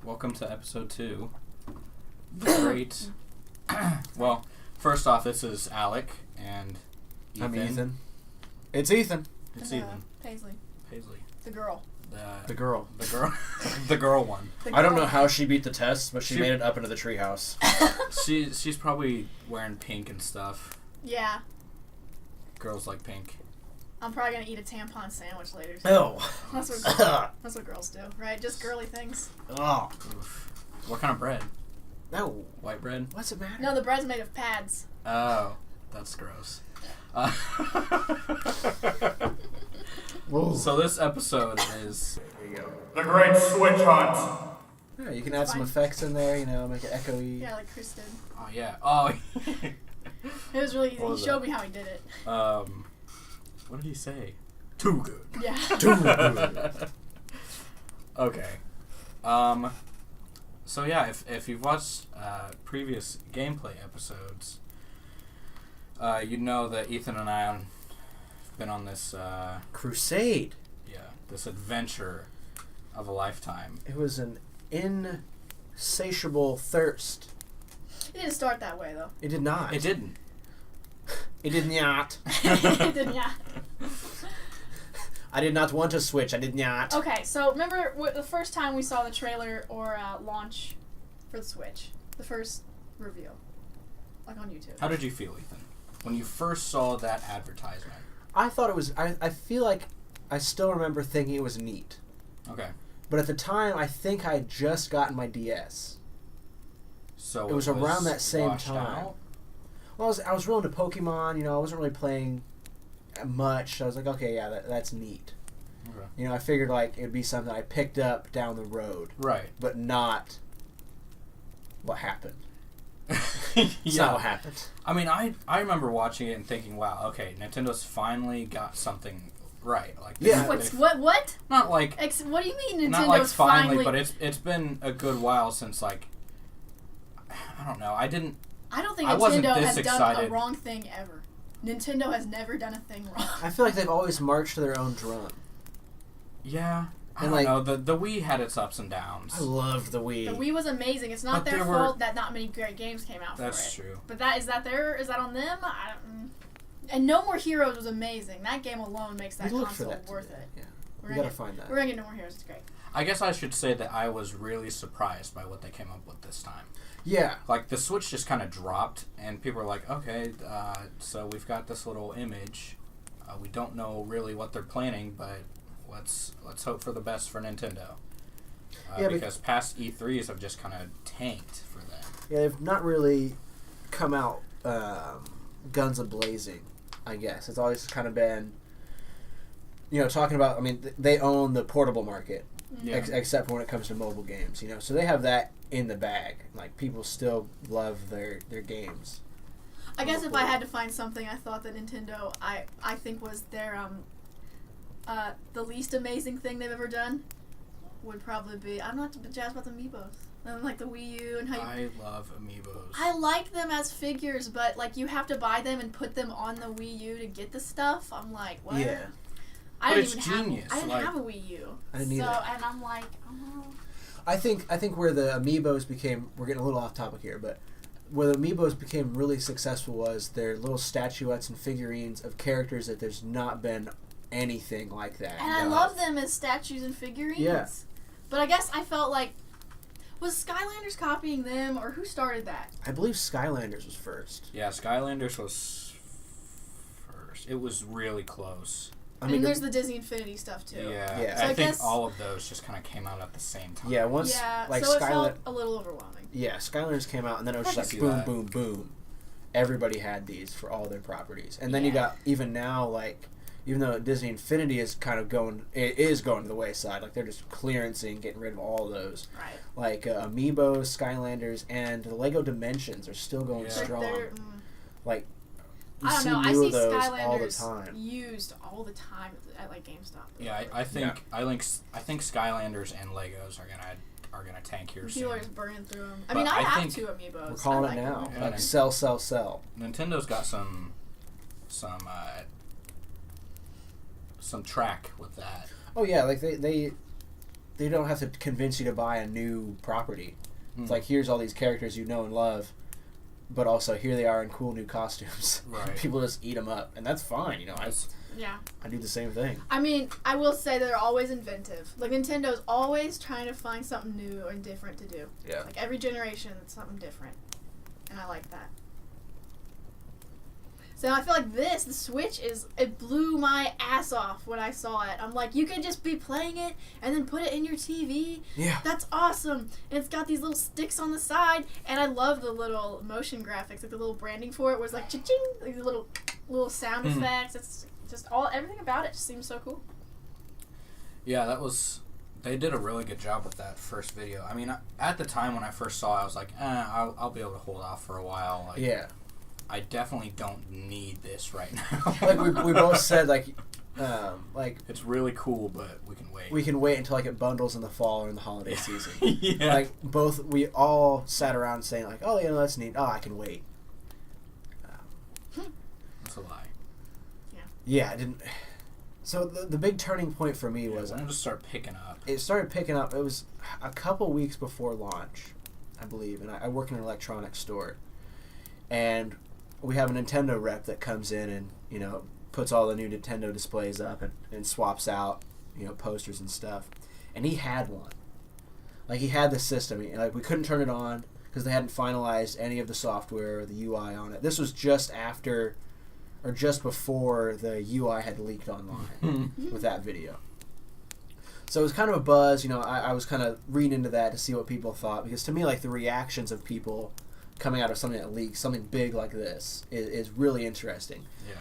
Welcome to episode 2. The great... well, first off, this is Alec and Ethan. I'm Ethan. It's Ethan. It's Ethan. Paisley. The girl. The girl. The girl one. I don't know how she beat the test, but she made it up into the treehouse. She's probably wearing pink and stuff. Yeah. Girls like pink. I'm probably going to eat a tampon sandwich later. Oh. That's what girls do, right? Just girly things. Oh. Oof. What kind of bread? No. White bread? What's it matter? No, the bread's made of pads. Oh. That's gross. So this episode is... There you go. The Great Switch Hunt! Yeah, you can add some effects in there, make it echoey. Yeah, like Chris did. Oh, yeah. Oh, It was really easy. What He was showed that? me how he did it. What did he say? Too good. Yeah. Too good. Okay. So yeah, if you've watched previous gameplay episodes, you'd know that Ethan and I have been on this Crusade. Yeah, this adventure of a lifetime. It was an insatiable thirst. It didn't start that way, though. It did not. It didn't. It did not. It didn't, yeah. I did not want to switch. I did not. Okay, so remember the first time we saw the trailer or launch for the Switch? The first reveal. Like on YouTube. How did you feel, Ethan, when you first saw that advertisement? I thought it was... I feel like I still remember thinking it was neat. Okay. But at the time, I think I had just gotten my DS. So it was around that same washed time. out? Well, I was real into Pokemon. I wasn't really playing much. I was like, okay, yeah, that's neat. Okay. I figured like it'd be something I picked up down the road. Right. But not what happened. Yeah. It's not what happened. I mean, I remember watching it and thinking, wow, okay, Nintendo's finally got something right. Like, yeah. What? Not like... What do you mean Nintendo's not like finally, but it's been a good while since, like... I don't know. I don't think Nintendo has done a wrong thing ever. Nintendo has never done a thing wrong. I feel like they've always marched to their own drum. Yeah. I And don't like, know. The Wii had its ups and downs. I loved the Wii. The Wii was amazing. It's not their fault that not many great games came out for it. That's true. But is that on them? And No More Heroes was amazing. That game alone makes that console worth it. Yeah. We gotta find that. We're gonna get No More Heroes. It's great. I guess I should say that I was really surprised by what they came up with this time. Yeah. Like, the Switch just kind of dropped, and people were like, okay, so we've got this little image. We don't know really what they're planning, but let's hope for the best for Nintendo. Because past E3s have just kind of tanked for them. Yeah, they've not really come out guns a-blazing, I guess. It's always kind of been, talking about, they own the portable market. Yeah. Except for when it comes to mobile games, so they have that in the bag. Like, people still love their games. I guess if I had to find something, I thought that Nintendo, I think was their the least amazing thing they've ever done would probably be, I'm not jazzed about the Amiibos. And like the Wii U and how I love Amiibos. I like them as figures, but like you have to buy them and put them on the Wii U to get the stuff. I'm like, what? Yeah. I didn't genius. have a Wii U. I didn't either. And I'm like, oh. I think where the Amiibos became, we're getting a little off topic here, but where the Amiibos became really successful was their little statuettes and figurines of characters that there's not been anything like that. And I love them as statues and figurines. Yeah. But I guess I felt like, was Skylanders copying them, or who started that? I believe Skylanders was first. Yeah, Skylanders was first. It was really close. And there's the Disney Infinity stuff, too. Yeah. So I think all of those just kind of came out at the same time. Yeah, so it felt a little overwhelming. Yeah, Skylanders came out, and then it was just like boom, boom, boom. Everybody had these for all their properties. And then you got, even now, like, even though Disney Infinity is kind of going to the wayside, like, they're just clearancing, getting rid of all of those. Right. Like, Amiibos, Skylanders, and the Lego Dimensions are still going strong. Like, you I don't know. I new see of those Skylanders all the time. used all the time at like GameStop. Yeah, I think Skylanders and Legos are gonna tank here soon. People are just burning through them. But I have 2 Amiibos. We're calling it now. Yeah, like sell, sell, sell. Nintendo's got some track with that. Oh yeah, like they they don't have to convince you to buy a new property. It's like, here's all these characters you know and love, but also here they are in cool new costumes. Right. People just eat them up, and that's fine. You know, I do the same thing. I mean, I will say they're always inventive. Like, Nintendo's always trying to find something new and different to do. Yeah. Like, every generation, it's something different. And I like that. So I feel like the Switch it blew my ass off when I saw it. I'm like, you could just be playing it and then put it in your TV. Yeah. That's awesome. And it's got these little sticks on the side, and I love the little motion graphics, like the little branding for it was like cha-ching, like the little sound effects. It's just everything about it just seems so cool. Yeah, they did a really good job with that first video. I mean, at the time when I first saw it, I was like, I'll be able to hold off for a while. Like, yeah. I definitely don't need this right now. Like we both said, like it's really cool, but we can wait. We can wait until like it bundles in the fall or in the holiday season. Yeah. Like we all sat around saying like, oh, that's neat. Oh, I can wait. That's a lie. Yeah, I didn't. So the big turning point for me was when it just started picking up. It started picking up. It was a couple weeks before launch, I believe, and I work in an electronics store, and we have a Nintendo rep that comes in and, you know, puts all the new Nintendo displays up and swaps out, you know, posters and stuff. And he had one. Like, he had the system. Like, we couldn't turn it on because they hadn't finalized any of the software or the UI on it. This was just after, or just before the UI had leaked online with that video. So it was kind of a buzz. You know, I was kind of reading into that to see what people thought. Because to me, like, the reactions of people coming out of something that leaks, something big like this, is really interesting. Yeah.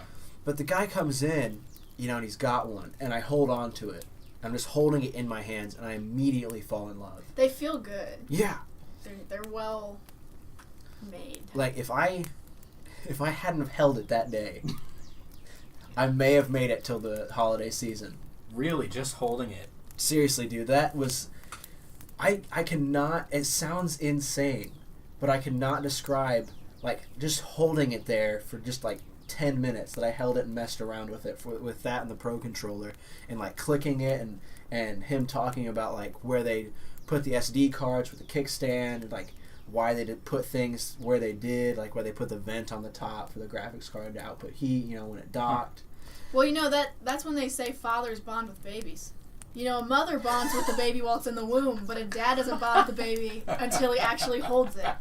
But the guy comes in, you know, and he's got one, and I hold on to it. I'm just holding it in my hands, and I immediately fall in love. They feel good. Yeah. They're well made. Like, if I hadn't have held it that day, I may have made it till the holiday season. Really, just holding it. Seriously, dude, that was... I cannot... It sounds insane, but I cannot describe, like, just holding it there for just, like, 10 minutes that I held it and messed around with it with that and the Pro Controller and, like, clicking it and him talking about, like, where they put the SD cards with the kickstand and, like, why they did put things where they did, like where they put the vent on the top for the graphics card to output heat, you know, when it docked. Well, you know, that's when they say fathers bond with babies. You know, a mother bonds with the baby while it's in the womb, but a dad doesn't bond with the baby until he actually holds it.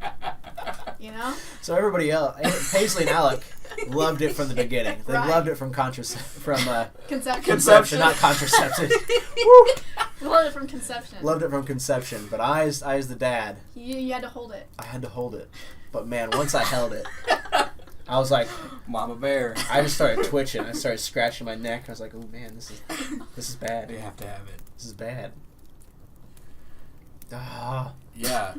You know? So everybody else, Paisley and Alec, loved it from the beginning. They loved it from conception, not contraception. Loved it from conception. Loved it from conception, but I as the dad, you had to hold it. I had to hold it. But man, once I held it, I was like, Mama Bear. I just started twitching. I started scratching my neck. I was like, oh man, this is bad. You have to have it. This is bad. Ah. Yeah.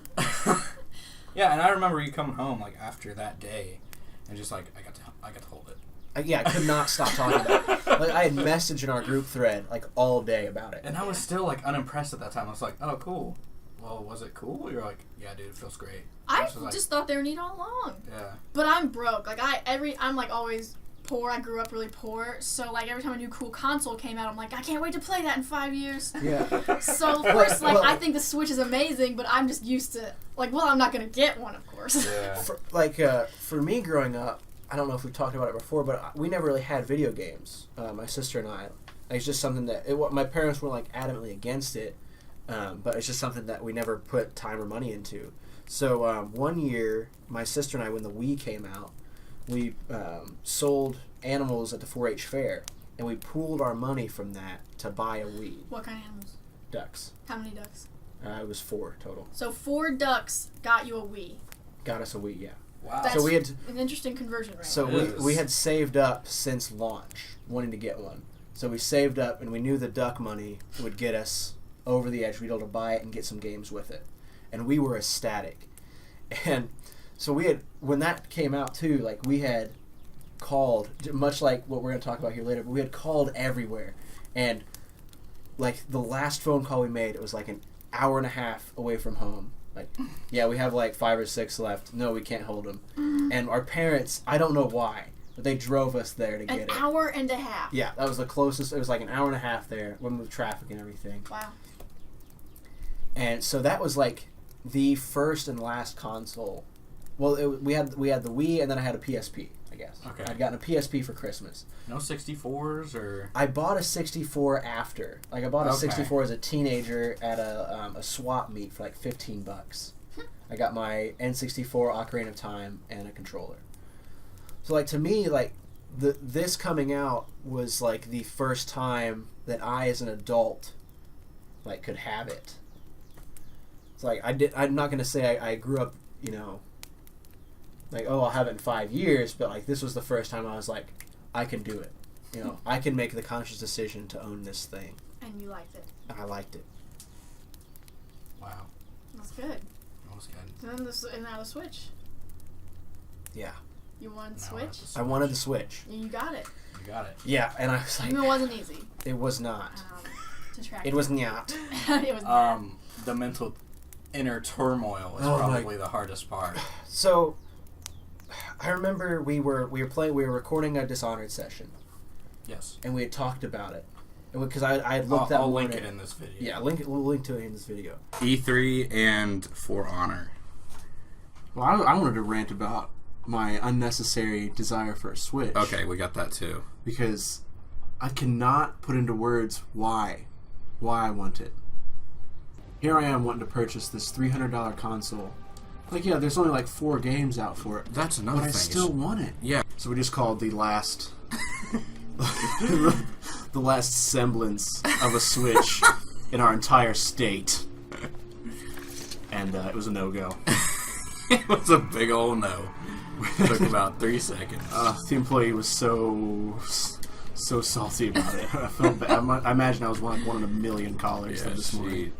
Yeah, and I remember you coming home like after that day, and just like I got to hold it. I could not stop talking about it. Like, I had messaged in our group thread like all day about it, and I was still like unimpressed at that time. I was like, oh cool. Well, was it cool? You're like, yeah, dude, it feels great. I just thought they were neat all along. Yeah. But I'm broke. Like I'm like always poor. I grew up really poor. So like every time a new cool console came out, I'm like, I can't wait to play that in 5 years. Yeah. So of course, I think the Switch is amazing, but I'm just used to I'm not gonna get one, of course. Yeah. For me growing up, I don't know if we've talked about it before, but we never really had video games. My sister and I. It's just something that my parents were like adamantly against it. But it's just something that we never put time or money into. So one year, my sister and I, when the Wii came out, we sold animals at the 4-H fair, and we pooled our money from that to buy a Wii. What kind of animals? Ducks. How many ducks? It was 4 total. So 4 ducks got you a Wii. Got us a Wii, yeah. Wow. That's so we had an interesting conversion rate. So we had saved up since launch, wanting to get one. So we saved up, and we knew the duck money would get us over the edge. We'd be able to buy it and get some games with it. And we were ecstatic. And so when that came out too, like we had called, much like what we're going to talk about here later, but we had called everywhere. And like the last phone call we made, it was like an hour and a half away from home. Like, yeah, we have like 5 or 6 left. No, we can't hold them. And our parents, I don't know why, but they drove us there to get it. An hour and a half. Yeah, that was the closest. It was like an hour and a half there, with traffic and everything. Wow. And so that was like the first and last console. Well, we had the Wii, and then I had a PSP, I guess. Okay. I'd gotten a PSP for Christmas. No 64s or... I bought a 64 after. Like, I bought a 64 as a teenager at a swap meet for like $15. I got my N64, Ocarina of Time, and a controller. So, like, to me, like, this coming out was like the first time that I, as an adult, like, could have it. It's like, I'm not gonna say I grew up, you know, like, oh, I'll have it in 5 years, but like, this was the first time I was like, I can do it. You know, I can make the conscious decision to own this thing. And you liked it. I liked it. Wow. That's good. That was good. And now the Switch. Yeah. You wanted the Now I have Switch? the I wanted the Switch. And you got it. You got it. Yeah, and I was like... Even it wasn't easy. It was not. To track It was not. it was not. The mental inner turmoil is probably the hardest part. So, I remember we were recording a Dishonored session. Yes. And we had talked about it. Because I had looked at I'll link it in this video. Yeah, we'll link to it in this video. E3 and For Honor. Well, I wanted to rant about my unnecessary desire for a Switch. Okay, we got that too. Because I cannot put into words why I want it. Here I am wanting to purchase this $300 console. Like, yeah, there's only like 4 games out for it. That's another thing. But I still want it. Yeah. So we just called the last... the last semblance of a Switch in our entire state. And it was a no-go. It was a big old no. It took about 3 seconds. The employee was so salty about it. I felt bad. I imagine I was one in a million callers this morning.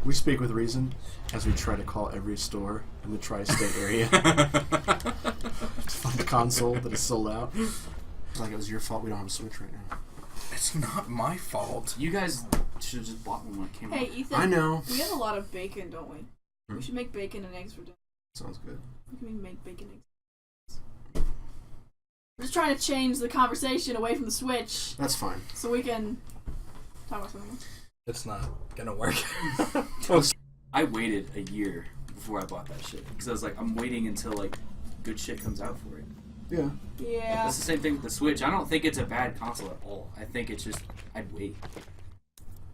We speak with reason as we try to call every store in the tri-state area to find a console that is sold out. It's like it was your fault we don't have a Switch right now. It's not my fault. You guys should have just bought one when it came out. Hey, Ethan. I know. We have a lot of bacon, don't we? We should make bacon and eggs for dinner. Sounds good. We can make bacon and eggs. We're just trying to change the conversation away from the Switch That's fine. so we can talk about something else. It's not gonna work. I waited a year before I bought that shit because I was like, I'm waiting until like good shit comes out for it. Yeah. Yeah. That's the same thing with the Switch. I don't think it's a bad console at all. I think it's just I'd wait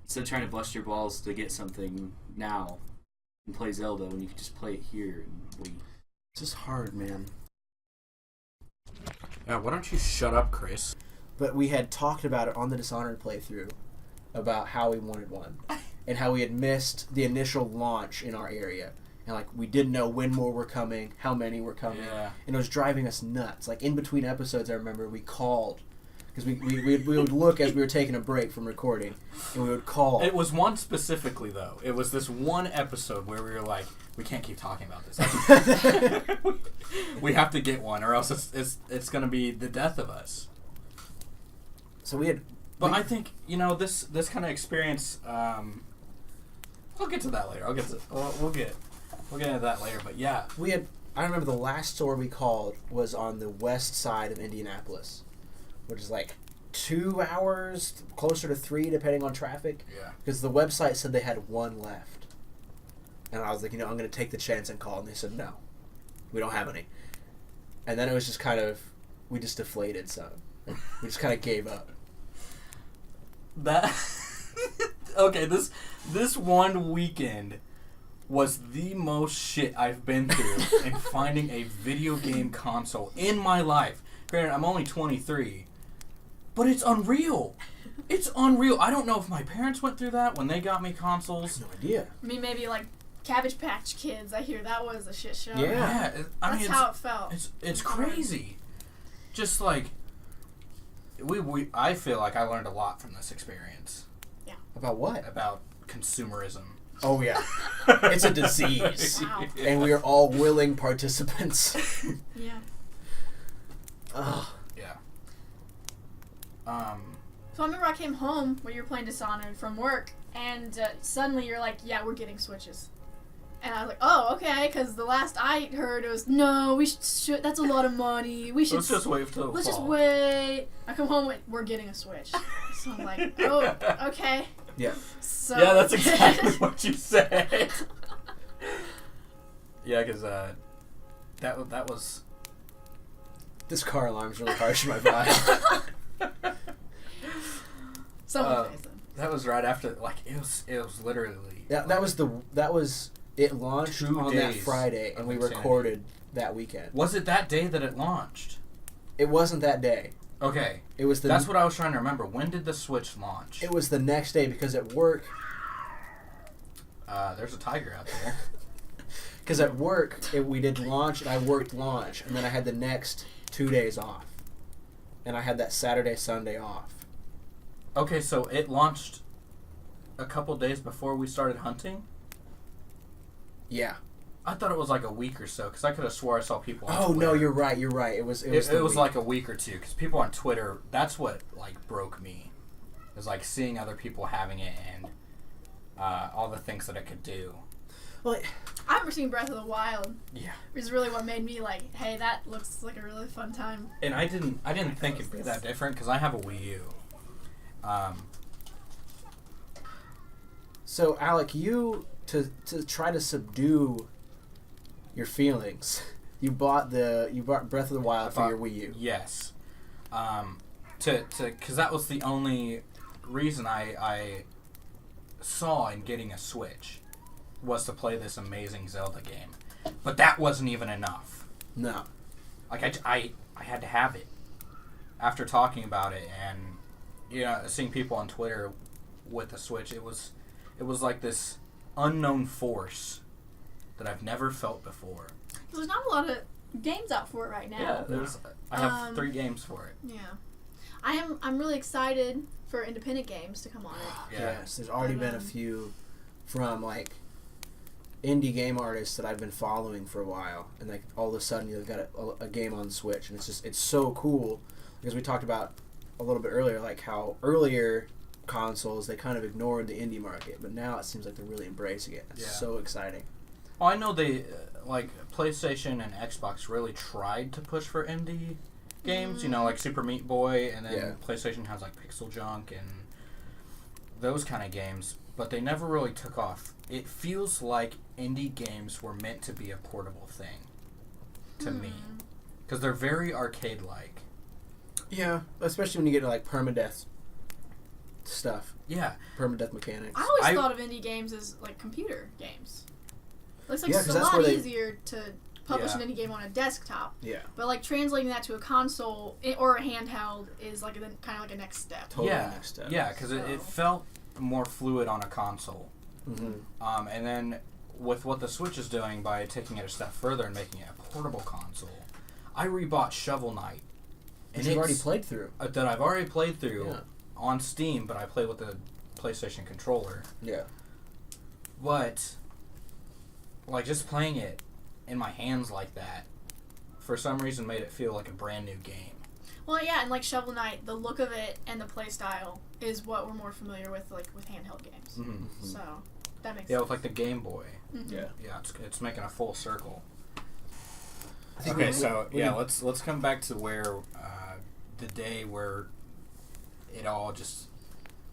instead of trying to bust your balls to get something now and play Zelda when you could just play it here and wait. It's just hard, man. Yeah, why don't you shut up, Chris? But we had talked about it on the Dishonored playthrough about how we wanted one and how we had missed the initial launch in our area. And, like, we didn't know when more were coming, how many were coming. Yeah. And it was driving us nuts. Like, in between episodes, I remember we called. Because we would look as we were taking a break from recording, and we would call. It was one specifically, though. It was this one episode where we were like, we can't keep talking about this. We have to get one, or else it's going to be the death of us. So we had... But I think, you know, this kind of experience... I'll get to that later. We'll get into that later, but yeah. We had... I remember the last store we called was on the west side of Indianapolis, which is like 2 hours, closer to 3, depending on traffic. Yeah. Because the website said they had 1 left. And I was like, I'm going to take the chance and call. And they said, no, we don't have any. And then it was just kind of, we just deflated some. We just kind of gave up. That... Okay, this one weekend was the most shit I've been through in finding a video game console in my life. Granted, I'm only 23, but it's unreal. It's unreal. I don't know if my parents went through that when they got me consoles. No idea. I mean, maybe like Cabbage Patch Kids. I hear that was a shit show. Yeah. That's how it felt. It's crazy. Just like I feel like I learned a lot from this experience. Yeah. About what? About consumerism. Oh, yeah. It's a disease. Wow. And we are all willing participants. Yeah. Ugh. Yeah. So I remember I came home when you were playing Dishonored from work, and suddenly you're like, yeah, we're getting Switches. And I was like, oh, okay, because the last I heard it was, no, we should that's a lot of money. We should. Let's just wait till Let's fall. just wait. I come home with, we're getting a Switch. So I'm like, oh, okay. Yeah. So Yeah, that's exactly what you said. Yeah, because that was. This car alarm's really harsh in my vibe. Someone face it. That was right after, like, it was literally. That was it launched 2 on that days Friday, and we recorded that weekend. Was it that day that it launched? It wasn't that day. Okay. It was That's what I was trying to remember. When did the Switch launch? It was the next day because at work. There's a tiger out there. Because at work we did launch, and I worked launch, and then I had the next 2 days off, and I had that Saturday Sunday off. Okay, so it launched a couple days before we started hunting? Yeah. I thought it was like a week or so, because I could have swore I saw people on Oh Twitter. no, you're right. It was like a week or two, because people on Twitter, that's what like broke me. Is like seeing other people having it and all the things that it could do. Well, I've never seen Breath of the Wild. Yeah. Which is really what made me like, hey, that looks like a really fun time. And I didn't think it'd be that different, because I have a Wii U. So Alec, you to try to subdue your feelings, you bought Breath of the Wild for your Wii U. Yes. Because that was the only reason I saw in getting a Switch, was to play this amazing Zelda game. But that wasn't even enough. No. Like, I had to have it. After talking about it and, you know, seeing people on Twitter with the Switch, it was like this unknown force that I've never felt before. There's not a lot of games out for it right now. Yeah, I have 3 games for it. Yeah. I'm really excited for independent games to come on it. Yeah. Yes, there's already been a few from like indie game artists that I've been following for a while, and like all of a sudden you've got a game on Switch, and it's so cool because we talked about a little bit earlier, like how earlier consoles they kind of ignored the indie market, but now it seems like they're really embracing it. It's so exciting. Well, I know they like PlayStation and Xbox really tried to push for indie games, you know, like Super Meat Boy, and then PlayStation has like Pixel Junk and those kind of games, but they never really took off. It feels like indie games were meant to be a portable thing to me, because they're very arcade-like. Yeah, especially when you get to like permadeath stuff. Yeah, permadeath mechanics. I always thought of indie games as like computer games. Looks like Yeah, it's a 'cause that's lot where they- easier to publish an indie game on a desktop. Yeah. But like translating that to a console or a handheld is like kind of like a next step. Totally next step. Yeah, because it felt more fluid on a console. Mm-hmm. And then with what the Switch is doing by taking it a step further and making it a portable console, I rebought Shovel Knight. And you've already played through. That I've already played through on Steam, but I play with the PlayStation controller. Yeah. But, like, just playing it in my hands like that, for some reason made it feel like a brand new game. Well, yeah, and like Shovel Knight, the look of it and the play style is what we're more familiar with, like with handheld games. Mm-hmm. So that makes sense. Yeah, with like the Game Boy. Mm-hmm. Yeah, it's making a full circle. I think let's come back to where the day where it all just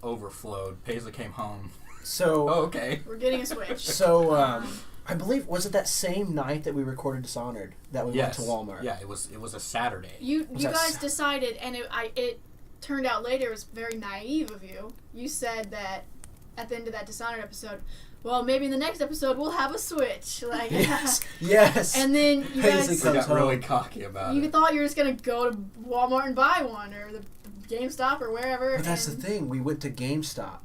overflowed. Paisley came home. So okay, we're getting a Switch. So I believe, was it that same night that we recorded Dishonored that we went to Walmart? Yeah, it was a Saturday. You guys decided, and it turned out later, it was very naive of you. You said that at the end of that Dishonored episode, well, maybe in the next episode we'll have a Switch. Like, yes. And then you guys got really cocky about it. You thought you were just gonna go to Walmart and buy one, or the GameStop, or wherever. But that's the thing. We went to GameStop,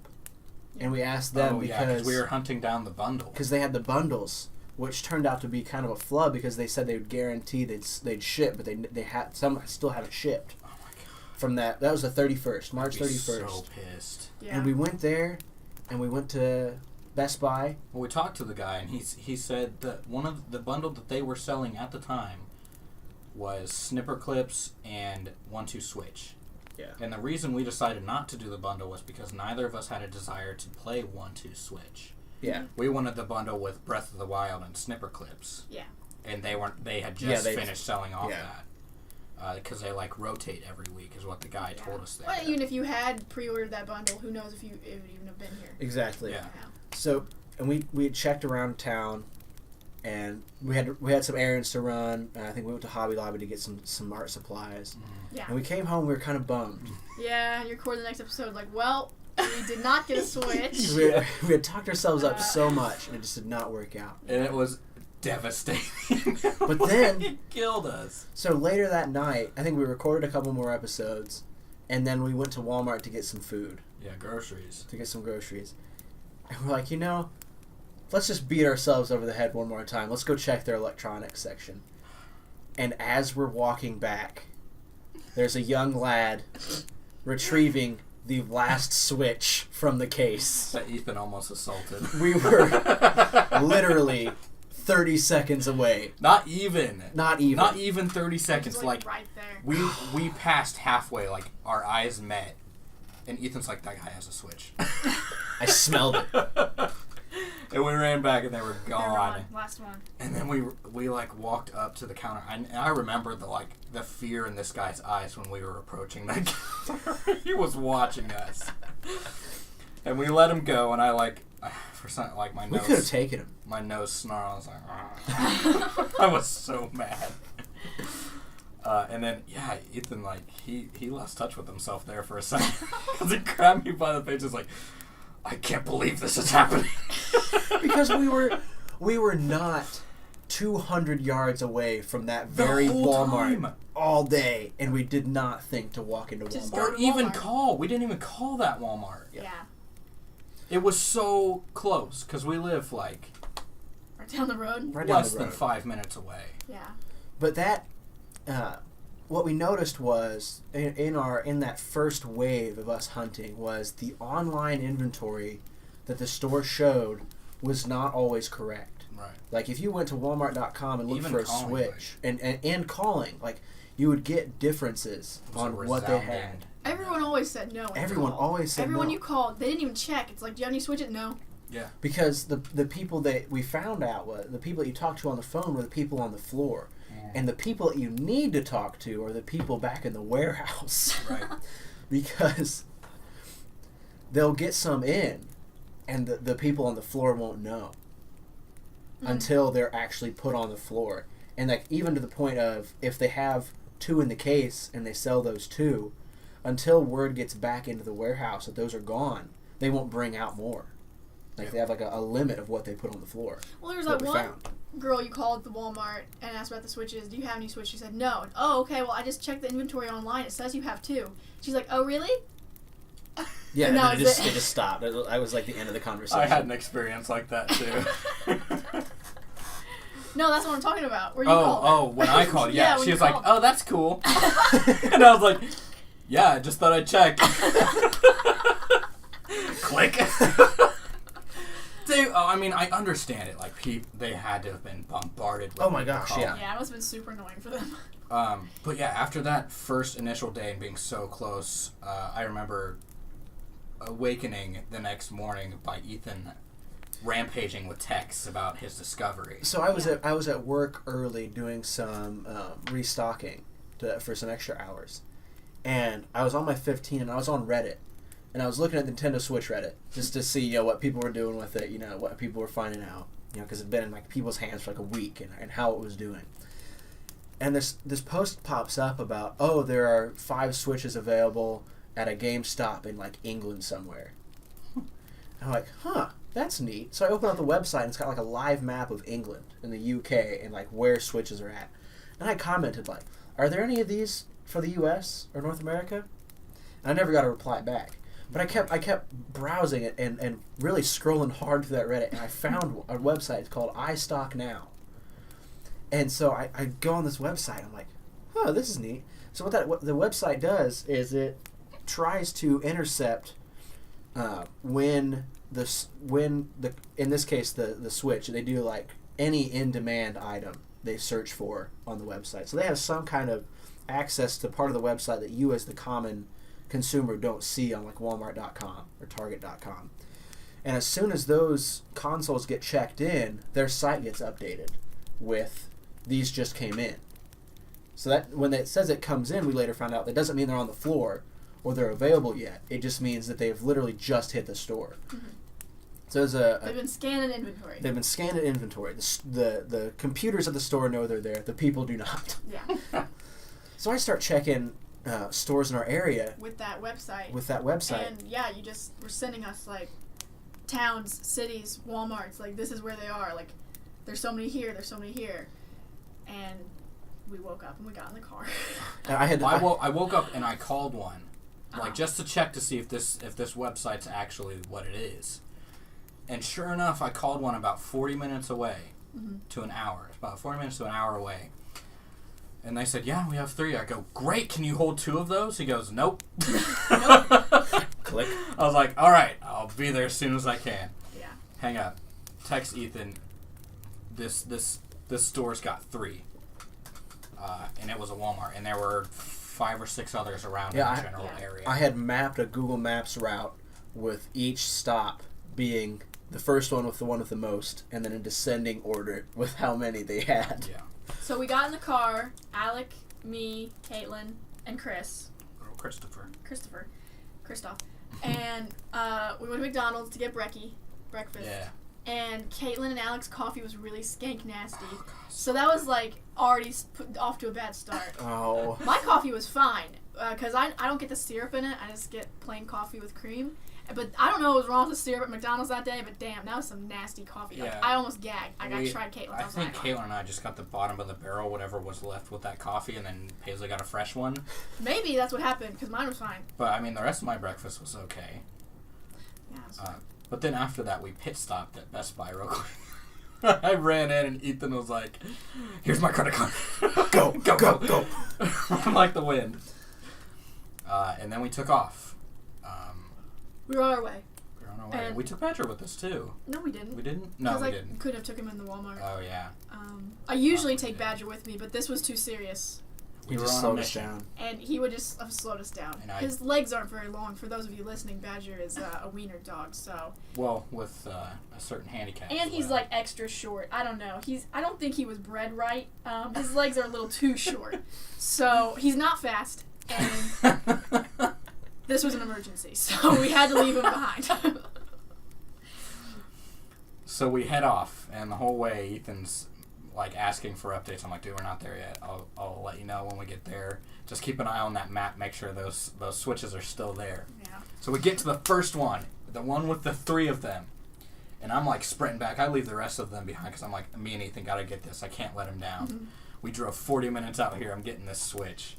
and we asked them because we were hunting down the bundle. Because they had the bundles, which turned out to be kind of a flub because they said they would guarantee they'd ship, but they had some still haven't shipped. Oh my god! From that was the 31st, March 31st. So pissed. Yeah. And we went there, and we went to Best Buy. Well, we talked to the guy, and he said that one of the bundle that they were selling at the time was snipper clips and 1-2 Switch. Yeah. And the reason we decided not to do the bundle was because neither of us had a desire to play 1-2 Switch. Yeah. We wanted the bundle with Breath of the Wild and snipper clips. Yeah. And they had just finished selling off that. because they like rotate every week, is what the guy told us. Well, even if you had pre-ordered that bundle, who knows if it would even have been here. Exactly. Yeah. So, and we had checked around town, and we had some errands to run. And I think we went to Hobby Lobby to get some art supplies. Yeah. And we came home. We were kind of bummed. Yeah, you recorded the next episode like, well, we did not get a Switch. we had talked ourselves up so much, and it just did not work out. And it was devastating. But then it killed us. So later that night, I think we recorded a couple more episodes, and then we went to Walmart to get some food. Yeah, groceries. To get some groceries. And we're like, let's just beat ourselves over the head one more time. Let's go check their electronics section. And as we're walking back, there's a young lad retrieving the last Switch from the case. That Ethan almost assaulted. We were literally 30 seconds away. Not even 30 seconds. Like right there. We passed halfway, like our eyes met, and Ethan's like, that guy has a Switch. I smelled it. And we ran back and they were gone. Last one. And then we like walked up to the counter. And I remember the fear in this guy's eyes when we were approaching that counter. He was watching us. And we let him go, and I for something like my nose. We could have taken him. My nose snarled. I was like, "Argh." I was so mad. And then Ethan he lost touch with himself there for a second because he grabbed me by the face. He's like, I can't believe this is happening. Because we were not 200 yards away from that very Walmart all day, and we did not think to walk into Walmart. Or even call. We didn't even call that Walmart. Yeah. It was so close because we live right down the road. Less than 5 minutes away. Yeah. But that, what we noticed was in that first wave of us hunting was the online inventory that the store showed was not always correct. Right. Like if you went to Walmart.com and looked Even for a calling, Switch and calling, like you would get differences on what they had. Everyone always said no. Everyone always said Everyone no. you called, they didn't even check. It's like, do you have any Switches? No. Yeah. Because the people that we found out the people that you talked to on the phone were the people on the floor. And the people that you need to talk to are the people back in the warehouse. Right. Because they'll get some in, and the people on the floor won't know until they're actually put on the floor. And like even to the point of if they have 2 in the case and they sell those 2, until word gets back into the warehouse that those are gone, they won't bring out more. Like they have like a limit of what they put on the floor. Well, there's that one girl you called at the Walmart and asked about the Switches. Do you have any Switches? She said no. Oh, okay. Well, I just checked the inventory online. It says you have 2. She's like, oh, really? Yeah, and then it just stopped. I was like the end of the conversation. I had an experience like that too. No, that's what I'm talking about. Where you called when I called, yeah. She was like, oh, that's cool. And I was like, yeah, I just thought I'd check. Click. I mean, I understand it. Like, they had to have been bombarded with oh my gosh, calling. yeah. Yeah, it must have been super annoying for them. But yeah, after that first initial day and being so close, I remember awakening the next morning by Ethan rampaging with texts about his discovery. So I was at work early doing some restocking for some extra hours, and I was on my 15 and I was on Reddit, and I was looking at Nintendo Switch Reddit just to see what people were doing with it, what people were finding out, because it'd been in like people's hands for like a week and how it was doing. And this post pops up about there are 5 Switches available at a GameStop in like England somewhere. I'm like, that's neat. So I open up the website and it's got like a live map of England and the UK and like where Switches are at. And I commented like, are there any of these for the US or North America? And I never got a reply back. But I kept browsing it and really scrolling hard through that Reddit, and I found a website called iStock Now. And so I go on this website. I'm like, this is neat. So what the website does is it tries to intercept when in this case the Switch, they do like any in-demand item they search for on the website. So they have some kind of access to part of the website that you as the common consumer don't see on like Walmart.com or Target.com. And as soon as those consoles get checked in, their site gets updated with these just came in. So that when it says it comes in, we later found out that doesn't mean they're on the floor or they're available yet. It just means that they've literally just hit the store. Mm-hmm. So they've been scanning inventory. They've been scanning inventory. The computers at the store know they're there. The people do not. Yeah. So I start checking stores in our area with that website. And yeah, you just were sending us like towns, cities, Walmarts. Like this is where they are. Like there's so many here. There's so many here. And we woke up and we got in the car. And I woke up and I called one, like just to check to see if this website's actually what it is. And sure enough, I called one about 40 minutes away to an hour. It's about 40 minutes to an hour away. And they said, yeah, we have 3. I go, great, can you hold 2 of those? He goes, nope. Click. I was like, all right, I'll be there as soon as I can. Yeah. Hang up. Text Ethan, this store's got 3. And it was a Walmart. And there were 5 or 6 others around in the general area. I had mapped a Google Maps route with each stop being the first one with the one with the most, and then in descending order with how many they had. Yeah. So we got in the car, Alec, me, Caitlin, and Chris. Christoph. And we went to McDonald's to get breakfast. Yeah. And Caitlin and Alec's coffee was really skank nasty. So that was like already off to a bad start. Oh. My coffee was fine because I don't get the syrup in it. I just get plain coffee with cream. But I don't know what was wrong with the syrup at McDonald's that day, but damn, that was some nasty coffee. Yeah. Like, I almost gagged. I tried Caitlin's. I think Caitlin and I just got the bottom of the barrel, whatever was left with that coffee, and then Paisley got a fresh one. Maybe that's what happened, because mine was fine. But, I mean, the rest of my breakfast was okay. Yeah, but then after that, we pit stopped at Best Buy real quick. I ran in, and Ethan was like, here's my credit card. Go. I'm like the wind. And then we took off. We were on our way. And we took Patrick with us, too. No, we didn't. We didn't? No, we didn't. I could have took him in the Walmart. Oh, yeah. I usually take Badger with me, but this was too serious. He just slowed us down. And he would just have slowed us down. His legs aren't very long. For those of you listening, Badger is a wiener dog, so... Well, with a certain handicap. And he's, like, extra short. I don't know. I don't think he was bred right. His legs are a little too short. So, he's not fast. And... This was an emergency, so we had to leave him behind. So we head off, and the whole way, Ethan's like asking for updates. I'm like, dude, we're not there yet. I'll let you know when we get there. Just keep an eye on that map. Make sure those switches are still there. Yeah. So we get to the first one, the one with the 3 of them, and I'm like sprinting back. I leave the rest of them behind because I'm like, me and Ethan gotta get this. I can't let him down. Mm-hmm. We drove 40 minutes out here. I'm getting this switch.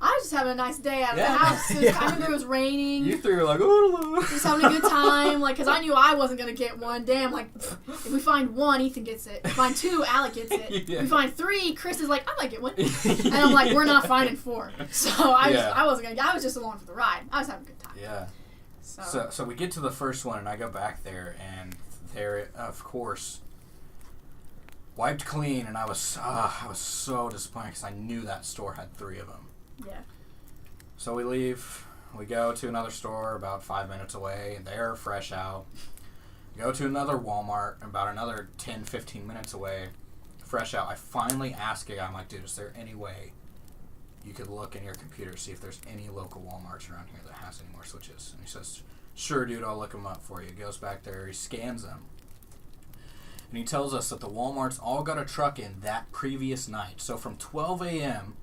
I was just having a nice day out of the house. I remember it was raining. You 3 were like, oh, just having a good time, like, because I knew I wasn't going to get one. Damn, like, if we find 1, Ethan gets it. If we find 2, Alec gets it. Yeah. If we find 3, Chris is like, I might get one. And I'm like, we're not finding 4. So I wasn't going to, I was just along for the ride. I was having a good time. Yeah. So we get to the first one, and I go back there, and there, of course, wiped clean, and I was so disappointed because I knew that store had 3 of them. Yeah. So we leave. We go to another store about 5 minutes away, and they're fresh out. Go to another Walmart about another 10, 15 minutes away, fresh out. I finally ask a guy, I'm like, dude, is there any way you could look in your computer, see if there's any local Walmarts around here that has any more switches? And he says, sure, dude, I'll look them up for you. He goes back there, he scans them. And he tells us that the Walmarts all got a truck in that previous night. So from 12 a.m.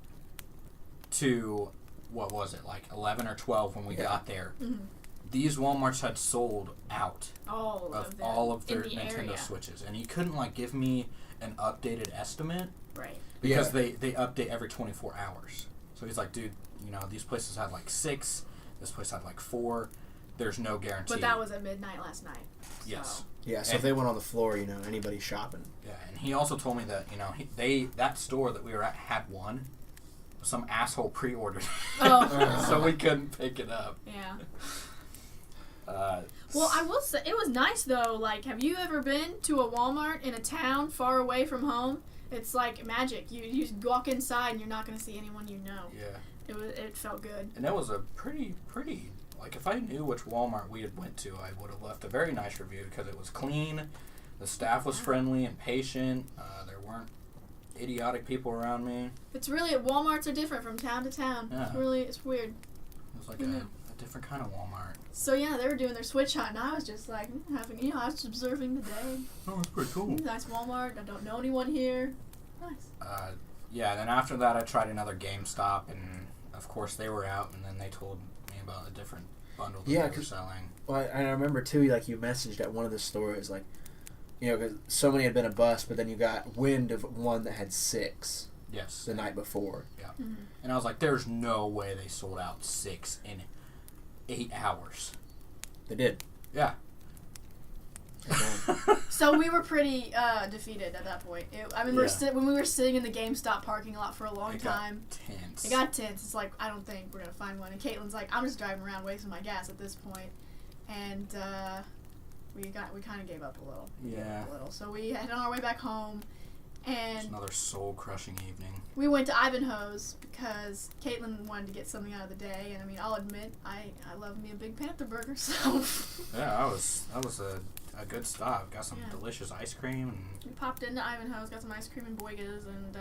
to, what was it, like 11 or 12 when we got there, these Walmarts had sold out all of their Nintendo area. Switches. And he couldn't, like, give me an updated estimate. Right. Because they update every 24 hours. So he's like, dude, you know, these places had, like, 6. This place had, like, 4. There's no guarantee. But that was at midnight last night. So. Yes. Yeah, so if they went on the floor, you know, anybody shopping. Yeah, and he also told me that, you know, that store that we were at had one. Some asshole pre-ordered. Oh. So we couldn't pick it up. Yeah. Well, I will say, it was nice, though. Like, have you ever been to a Walmart in a town far away from home? It's like magic. You just walk inside and you're not going to see anyone you know. Yeah. It felt good. And that was a pretty, like, if I knew which Walmart we had went to, I would have left a very nice review because it was clean, the staff was friendly and patient, there weren't idiotic people around me. It's really Walmarts are different from town to town. Yeah. It's weird. It was like a different kind of Walmart. So yeah, they were doing their Switch hunt, and I was just like I was observing the day. Oh, that's pretty cool. Nice Walmart. I don't know anyone here. Nice. Yeah. Then after that, I tried another GameStop, and of course they were out, and then they told me about a different bundle that they were selling. Well, I remember too, like you messaged at one of the stores, like, because so many had been a bust, but then you got wind of one that had 6. Yes. The night before. Yeah. Mm-hmm. And I was like, there's no way they sold out 6 in 8 hours. They did. Yeah. So we were pretty defeated at that point. I remember when we were sitting in the GameStop parking lot for a long time. It got tense. It's like, I don't think we're going to find one. And Caitlin's like, I'm just driving around wasting my gas at this point. And we kind of gave up a little. Yeah. So we headed on our way back home. And it's another soul-crushing evening. We went to Ivanhoe's because Caitlin wanted to get something out of the day, and I mean, I'll admit, I love me a Big Panther burger, so. Yeah, that was a good stop. Got some delicious ice cream. And we popped into Ivanhoe's, got some ice cream and boigas, and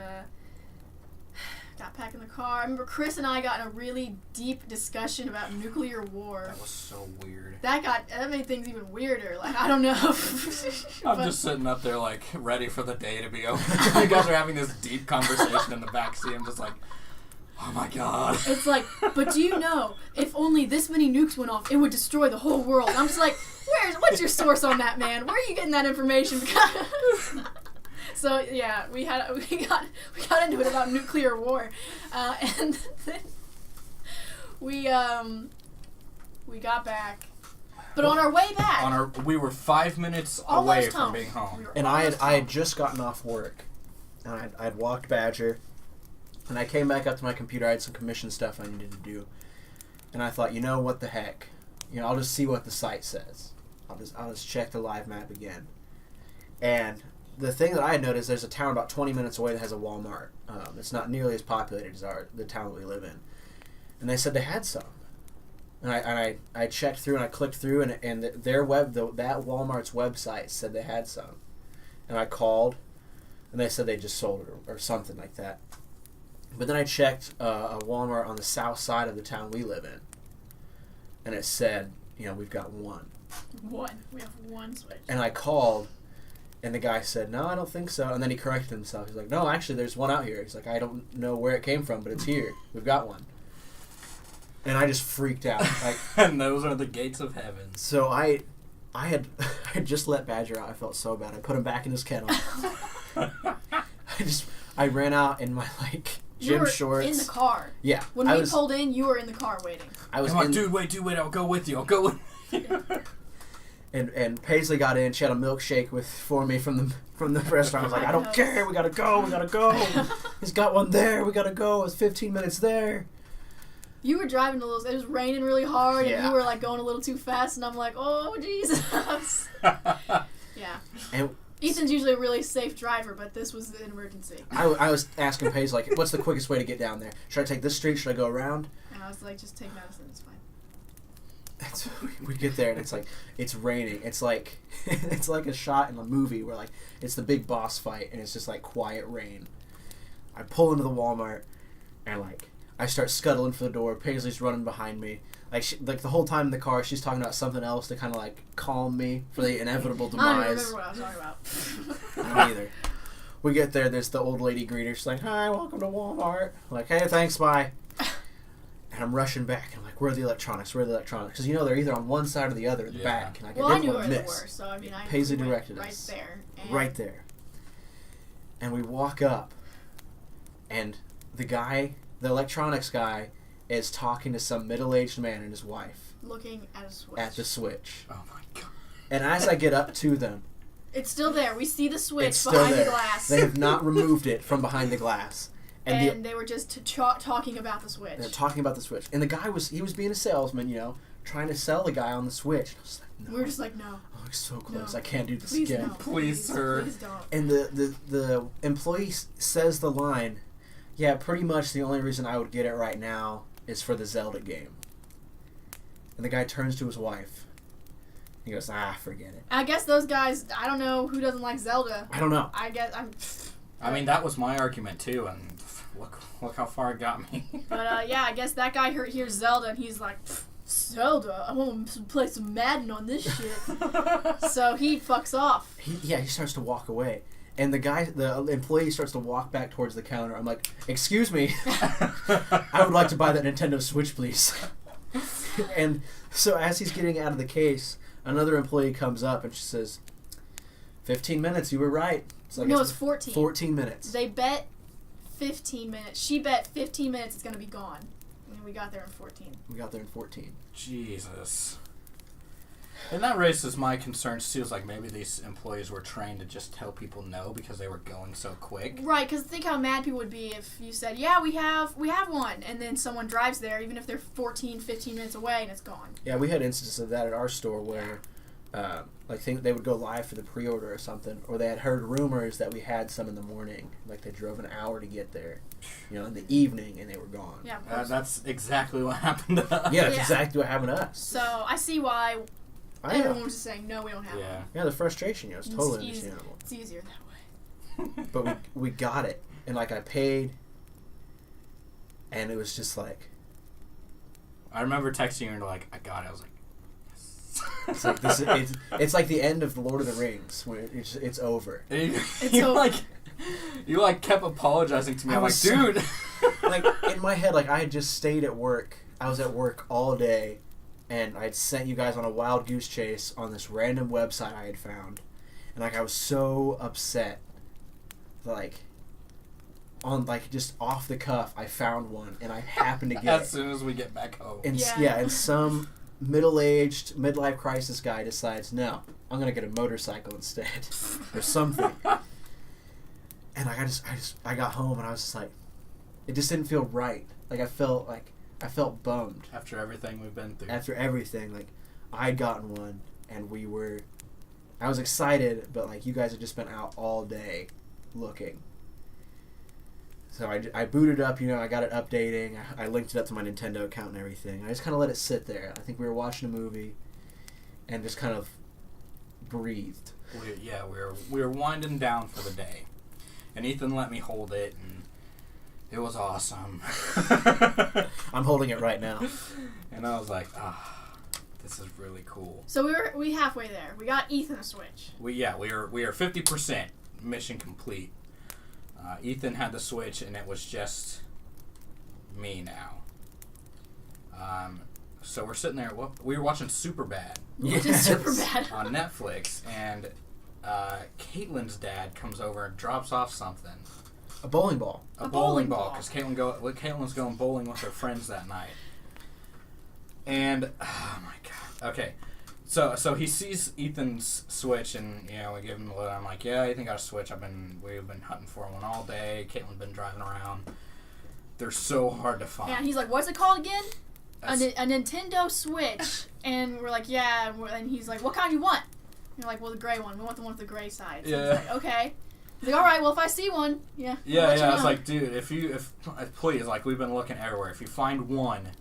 got back in the car. I remember Chris and I got in a really deep discussion about nuclear war. That was so weird. That made things even weirder. Like, I don't know. I'm just sitting up there, like, ready for the day to be over. You guys are having this deep conversation in the backseat. I'm just like, oh my god. It's like, but do you know, if only this many nukes went off, it would destroy the whole world. I'm just like, what's your source on that, man? Where are you getting that information? So yeah, we got into it about nuclear war, and then we got back, but on our way back, we were 5 minutes away from being home, and I had just gotten off work, and I'd walked Badger, and I came back up to my computer. I had some commission stuff I needed to do, and I thought, what the heck, I'll just see what the site says. I'll just check the live map again, and the thing that I had noticed, there's a town about 20 minutes away that has a Walmart. It's not nearly as populated as the town that we live in. And they said they had some. And I checked through and I clicked through and their that Walmart's website said they had some. And I called and they said they just sold it or something like that. But then I checked a Walmart on the south side of the town we live in. And it said, we've got one. We have one Switch. And I called. And the guy said, no, I don't think so. And then he corrected himself. He's like, no, actually, there's one out here. He's like, I don't know where it came from, but it's here. We've got one. And I just freaked out. And those are the gates of heaven. So I had just let Badger out. I felt so bad. I put him back in his kennel. I ran out in my, gym shorts. In the car. Yeah. When we pulled in, you were in the car waiting. I was dude, wait, I'll go with you. And Paisley got in. She had a milkshake for me from the restaurant. I was like, I don't care. We gotta go. He's got one there. We gotta go. It was 15 minutes there. You were driving it was raining really hard, and you were going a little too fast, and I'm like, oh Jesus. Yeah. And Ethan's usually a really safe driver, but this was an emergency. I was asking Paisley, what's the quickest way to get down there? Should I take this street? Should I go around? And I was like, just take Madison. It's fine. We get there and it's raining. It's like a shot in a movie where it's the big boss fight and it's just quiet rain. I pull into the Walmart and I start scuttling for the door. Paisley's running behind me. The whole time in the car she's talking about something else to kind of calm me for the inevitable demise. I don't remember what I was talking about. I don't either. We get there. There's the old lady greeter. She's like, "Hi, welcome to Walmart." I'm like, "Hey, thanks, bye." And I'm rushing back. I'm like, where are the electronics? Because they're either on one side or the other, the back. And I knew where they were, so I Paisley directed right us. there. Right there. And we walk up, and the electronics guy, is talking to some middle-aged man and his wife. Looking at a Switch. At the Switch. Oh my god. And as I get up to them... It's still there. We see the Switch behind the glass. They have not removed it from behind the glass. And they were just talking about the Switch. They're talking about the Switch. And the guy was being a salesman, trying to sell the guy on the Switch. I was like, no. We were just like, no. I'm so close. No. I can't do this please again. No. Please, sir. Please don't. And the employee says the line, yeah, pretty much the only reason I would get it right now is for the Zelda game. And the guy turns to his wife. He goes, forget it. I guess those guys, I don't know who doesn't like Zelda. I don't know. I guess I mean, that was my argument too, and look how far it got me. But yeah, I guess that guy hears Zelda and he's like, Zelda, I want to play some Madden on this shit. So he fucks off. He starts to walk away. And the employee starts to walk back towards the counter. I'm like, excuse me, I would like to buy that Nintendo Switch, please. And so as he's getting out of the case, another employee comes up and she says, 15 minutes, you were right. So No, it's 14. 14 minutes. They bet 15 minutes. She bet 15 minutes it's going to be gone. And we got there in 14. We got there in 14. Jesus. And that raises my concerns too. Is like maybe these employees were trained to just tell people no because they were going so quick. Right, because think how mad people would be if you said, yeah, we have one, and then someone drives there, even if they're 14, 15 minutes away, and it's gone. Yeah, we had instances of that at our store where they would go live for the pre-order or something, or they had heard rumors that we had some in the morning. Like they drove an hour to get there, in the evening, and they were gone. Yeah, that's exactly what happened to us. Yeah, that's exactly what happened to us. So I see why everyone was just saying, no, we don't have one. Yeah, the frustration, it's totally understandable. It's easier that way. But we got it, and like I paid, and it was just like. I remember texting you and like, I got it. I was like, it's like it's like the end of the Lord of the Rings where it's over. You kept apologizing to me. I'm like, dude. Like in my head, like I had just stayed at work. I was at work all day, and I'd sent you guys on a wild goose chase on this random website I had found, and like I was so upset, just off the cuff, I found one, and I happened to get as soon as we get back home. And and some middle-aged midlife crisis guy decides, no, I'm gonna get a motorcycle instead or something. And I got home and I was just like, it just didn't feel right. Like I felt bummed After everything we've been through. after everything. Like I'd gotten one and I was excited, but like you guys had just been out all day looking. So I booted up, I got it updating. I linked it up to my Nintendo account and everything. I just kind of let it sit there. I think we were watching a movie and just kind of breathed. We were winding down for the day. And Ethan let me hold it, and it was awesome. I'm holding it right now. And I was like, this is really cool. So we halfway there. We got Ethan a Switch. We are 50% mission complete. Ethan had the Switch, and it was just me now. So we're sitting there. We were watching Superbad. Yes. Superbad on Netflix, and Caitlin's dad comes over and drops off something. A bowling ball. A bowling ball, because Caitlin was going bowling with her friends that night. And oh my god. Okay. So he sees Ethan's Switch, and we give him a look. I'm like, yeah, Ethan got a Switch. We've been hunting for one all day. Caitlin's been driving around. They're so hard to find. Yeah, and he's like, what's it called again? A Nintendo Switch. And we're like, yeah. And he's like, what kind you want? And we're like, well, the gray one. We want the one with the gray side. So yeah. He's like, okay. He's like, all right. Well, if I see one, yeah. I was like, dude, if please, like, we've been looking everywhere. If you find one,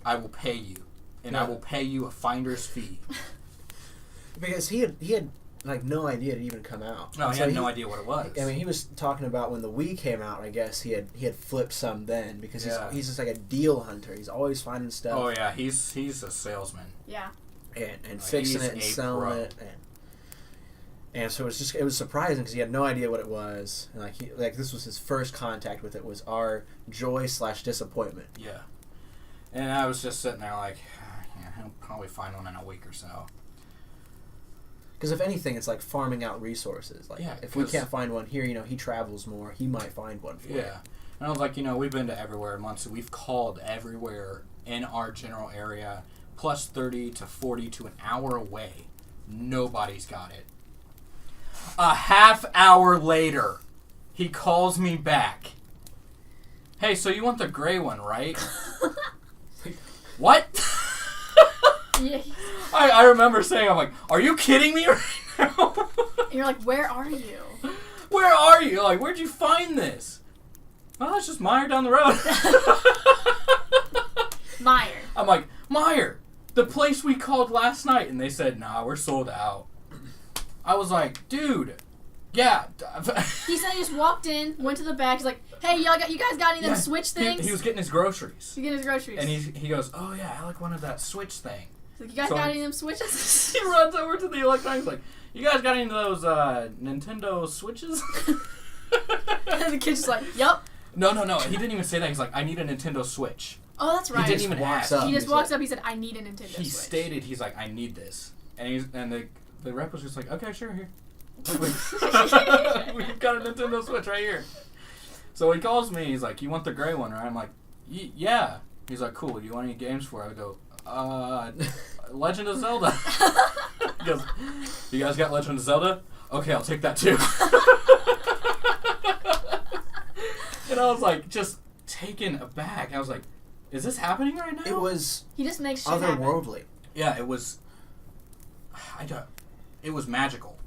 I will pay you. And I will pay you a finder's fee. Because he had like no idea it even come out. No, he had no idea what it was. I mean, he was talking about when the Wii came out. I guess he had flipped some then because he's just like a deal hunter. He's always finding stuff. Oh yeah, he's a salesman. Yeah. And fixing it and selling it and so it was surprising because he had no idea what it was, and like this was his first contact with it, was our joy/disappointment. Yeah. And I was just sitting there like, he'll probably find one in a week or so. Because if anything, it's like farming out resources. Like, if we can't find one here, he travels more. He might find one for you. Yeah. And I was like, we've been to everywhere in months. We've called everywhere in our general area, plus 30 to 40 to an hour away. Nobody's got it. A half hour later, he calls me back. Hey, so you want the gray one, right? What? Yeah. I remember saying, I'm like, are you kidding me right now? And you're like, where are you? Where are you? Like, where'd you find this? Well, it's just Meyer down the road. Meyer. I'm like, Meyer, the place we called last night. And they said, nah, we're sold out. I was like, dude, Yeah. He said he just walked in, went to the back. He's like, "Hey, you guys got any of them Switch things?" He was getting his groceries. He's getting his groceries. And he goes, "Oh yeah, Alec wanted that Switch thing." He's like, "You guys got any of them Switches?" He runs over to the electronics like, "You guys got any of those Nintendo Switches?" And the kid's just like, "Yup." No. He didn't even say that. He's like, "I need a Nintendo Switch." Oh, that's right. He didn't even ask. He just walks up. He said, "I need a Nintendo Switch." He stated, he's like, "I need this," and the rep was just like, "Okay, sure, here." We've got a Nintendo Switch right here. So he calls me. He's like, "You want the gray one, right?" I'm like, "Yeah." He's like, "Cool. Do you want any games for it?" I go, Legend of Zelda." He goes, "You guys got Legend of Zelda? Okay, I'll take that too." And I was like, just taken aback. I was like, "Is this happening right now?" It was. He just makes shit happen. Otherworldly. Yeah, it was. It was magical.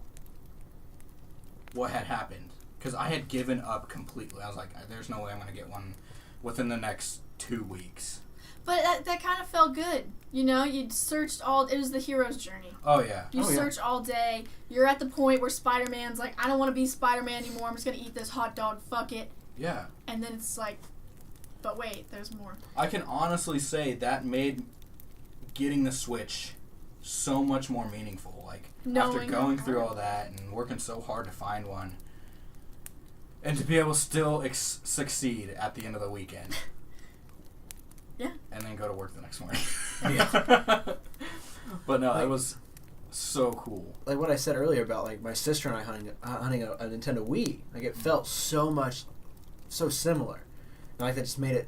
What had happened? Because I had given up completely. I was like, "There's no way I'm going to get one within the next 2 weeks." But that kind of felt good. You know, you searched all. It was the hero's journey. Oh yeah. You search all day. You're at the point where Spider-Man's like, "I don't want to be Spider-Man anymore. I'm just going to eat this hot dog. Fuck it." Yeah. And then it's like, but wait, there's more. I can honestly say that made getting the Switch so much more meaningful. Like, after going through all that and working so hard to find one, and to be able to still succeed at the end of the weekend. Yeah. And then go to work the next morning. Yeah. But no, it was so cool. Like what I said earlier about like my sister and I hunting a Nintendo Wii. Like it felt so similar. And like that just made it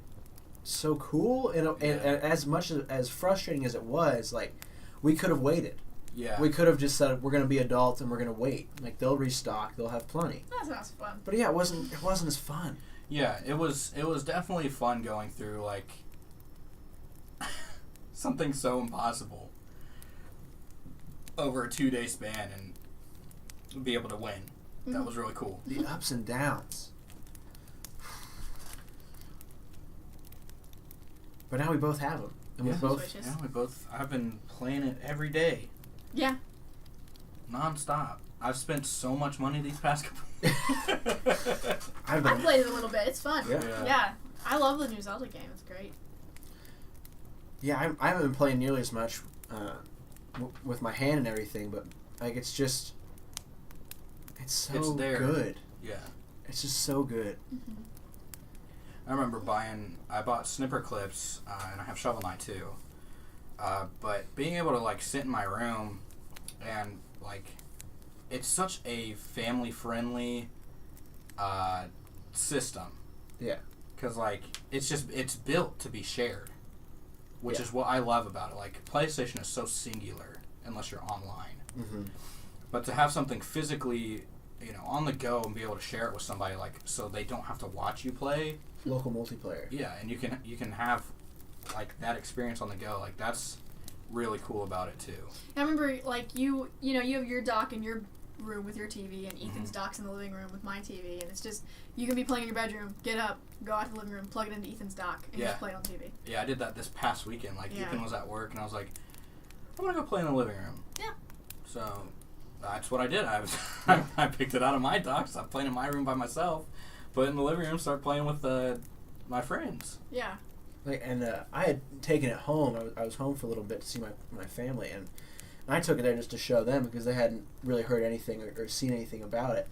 so cool. And as much as frustrating as it was, like we could have waited. Yeah. We could have just said we're going to be adults and we're going to wait. Like they'll restock, they'll have plenty. That sounds fun. But yeah, it wasn't as fun. Yeah, it was definitely fun going through like something so impossible over a 2-day span and be able to win. That was really cool. The ups and downs. But now we both have them. And I've been playing it every day. Yeah. Non-stop. I've spent so much money these past couple. I played it a little bit. It's fun. Yeah. I love the new Zelda game. It's great. Yeah, I haven't been playing nearly as much with my hand and everything, but like it's so good. Yeah. It's just so good. Mm-hmm. I remember I bought snipper clips, and I have Shovel Knight too. But being able to like sit in my room and like, it's such a family friendly system. Yeah. Because like it's built to be shared, which is what I love about it. Like PlayStation is so singular unless you're online. Mm-hmm. But to have something physically, on the go and be able to share it with somebody, like so they don't have to watch you play. Local multiplayer. Yeah, and you can have like that experience on the go. Like that's really cool about it too. I remember like you have your dock in your room with your TV, and Ethan's dock's in the living room with my TV, and it's just you can be playing in your bedroom, get up, go out to the living room, plug it into Ethan's dock, and just play it on TV. Yeah, I did that this past weekend. Like Ethan was at work, and I was like, I want to go play in the living room. Yeah. So that's what I did. I picked it out of my dock, stopped playing in my room by myself, put it in the living room, started playing with my friends. Yeah. And I had taken it home. I was home for a little bit to see my family, and I took it there just to show them because they hadn't really heard anything or seen anything about it.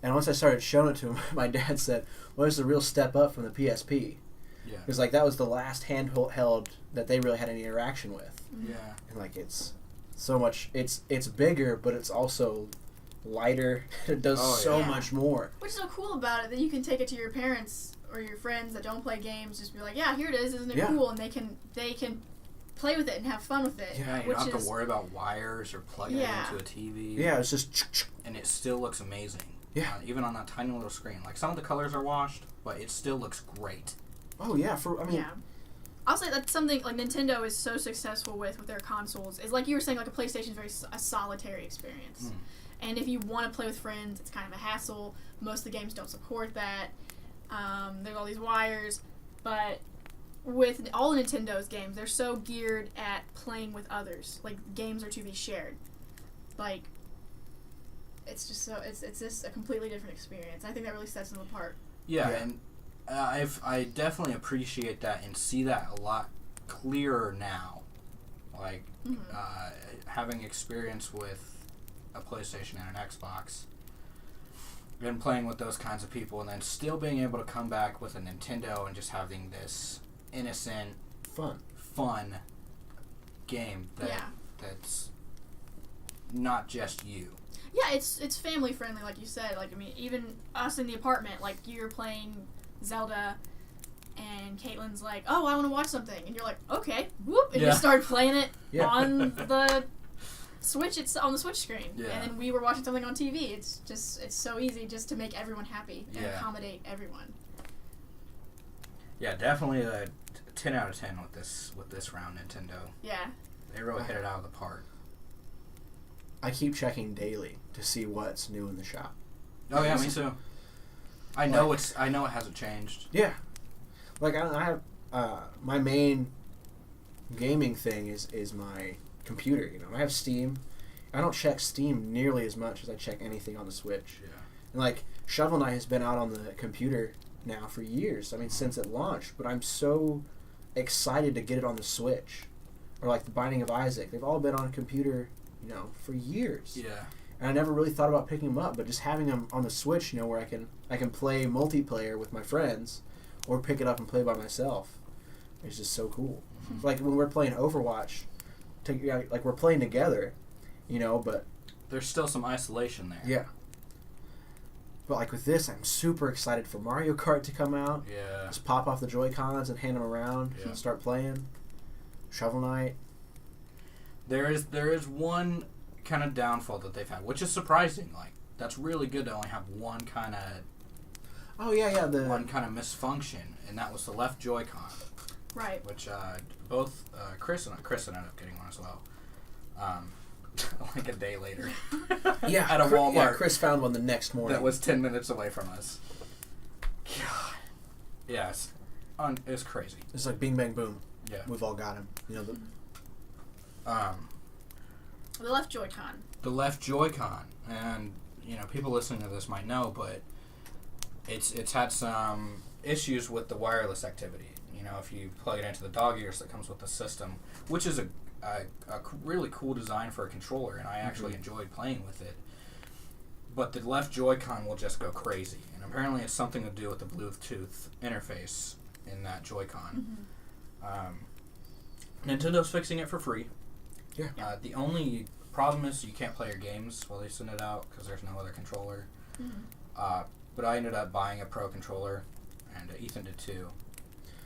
And once I started showing it to them, my dad said, "Well, this is a real step up from the PSP." Yeah. Because like that was the last handheld that they really had any interaction with. Yeah. And like it's so much. It's bigger, but it's also lighter. It does much more. What's so cool about it that you can take it to your parents or your friends that don't play games, just be like, "Yeah, here it is, isn't it cool?" And they can play with it and have fun with it. Yeah, you don't have to worry about wires or plugging it into a TV. Yeah, it's just and it still looks amazing. Yeah, even on that tiny little screen. Like some of the colors are washed, but it still looks great. Oh yeah, I'll say that's something like Nintendo is so successful with their consoles. Is like you were saying, like a PlayStation is a solitary experience. And if you want to play with friends, it's kind of a hassle. Most of the games don't support that. There's all these wires, but with all Nintendo's games, they're so geared at playing with others. Like games are to be shared. Like it's just so it's just a completely different experience. I think that really sets them apart. Yeah, and I definitely appreciate that and see that a lot clearer now. Like having experience with a PlayStation and an Xbox, and playing with those kinds of people, and then still being able to come back with a Nintendo and just having this innocent, fun game that's not just you. Yeah, it's family friendly, like you said. Like, I mean, even us in the apartment, like, you're playing Zelda, and Caitlin's like, "Oh, I want to watch something," and you're like, "Okay," whoop, and you start playing it on the Switch. It's on the Switch screen, and then we were watching something on TV. It's so easy just to make everyone happy and accommodate everyone. Yeah, definitely a 10 out of 10 with this round, Nintendo. Yeah, they really hit it out of the park. I keep checking daily to see what's new in the shop. Oh yeah, me too. I know it hasn't changed. Yeah, like I have my main gaming thing is my computer. You know, I have Steam. I don't check Steam nearly as much as I check anything on the Switch. Yeah. And like Shovel Knight has been out on the computer now for years. I mean, since it launched. But I'm so excited to get it on the Switch, or like the Binding of Isaac. They've all been on a computer, you know, for years. Yeah. And I never really thought about picking them up, but just having them on the Switch, you know, where I can play multiplayer with my friends, or pick it up and play by myself, is just so cool. Mm-hmm. Like when we're playing Overwatch, like we're playing together, you know, but there's still some isolation there. Yeah. But like with this, I'm super excited for Mario Kart to come out. Yeah. Just pop off the Joy-Cons and hand them around and start playing. Shovel Knight. There is one kind of downfall that they've had, which is surprising. Like, that's really good to only have one kind of one kind of misfunction, and that was the left Joy-Con. Right. Which both Chris ended up getting one as well. Like a day later. Yeah, at a Walmart. Yeah, Chris found one the next morning. That was 10 minutes away from us. God. Yes. It's crazy. It's like bing, bang, boom. Yeah. We've all got him. You know, the left Joy-Con. The left Joy-Con. And, you know, people listening to this might know, but it's had some issues with the wireless activity. You know, if you plug it into the dog ears that comes with the system, which is a really cool design for a controller, and I actually enjoyed playing with it. But the left Joy-Con will just go crazy, and apparently it's something to do with the Bluetooth interface in that Joy-Con. Nintendo's fixing it for free. Yeah. The only problem is you can't play your games while they send it out because there's no other controller. But I ended up buying a Pro controller, and Ethan did too.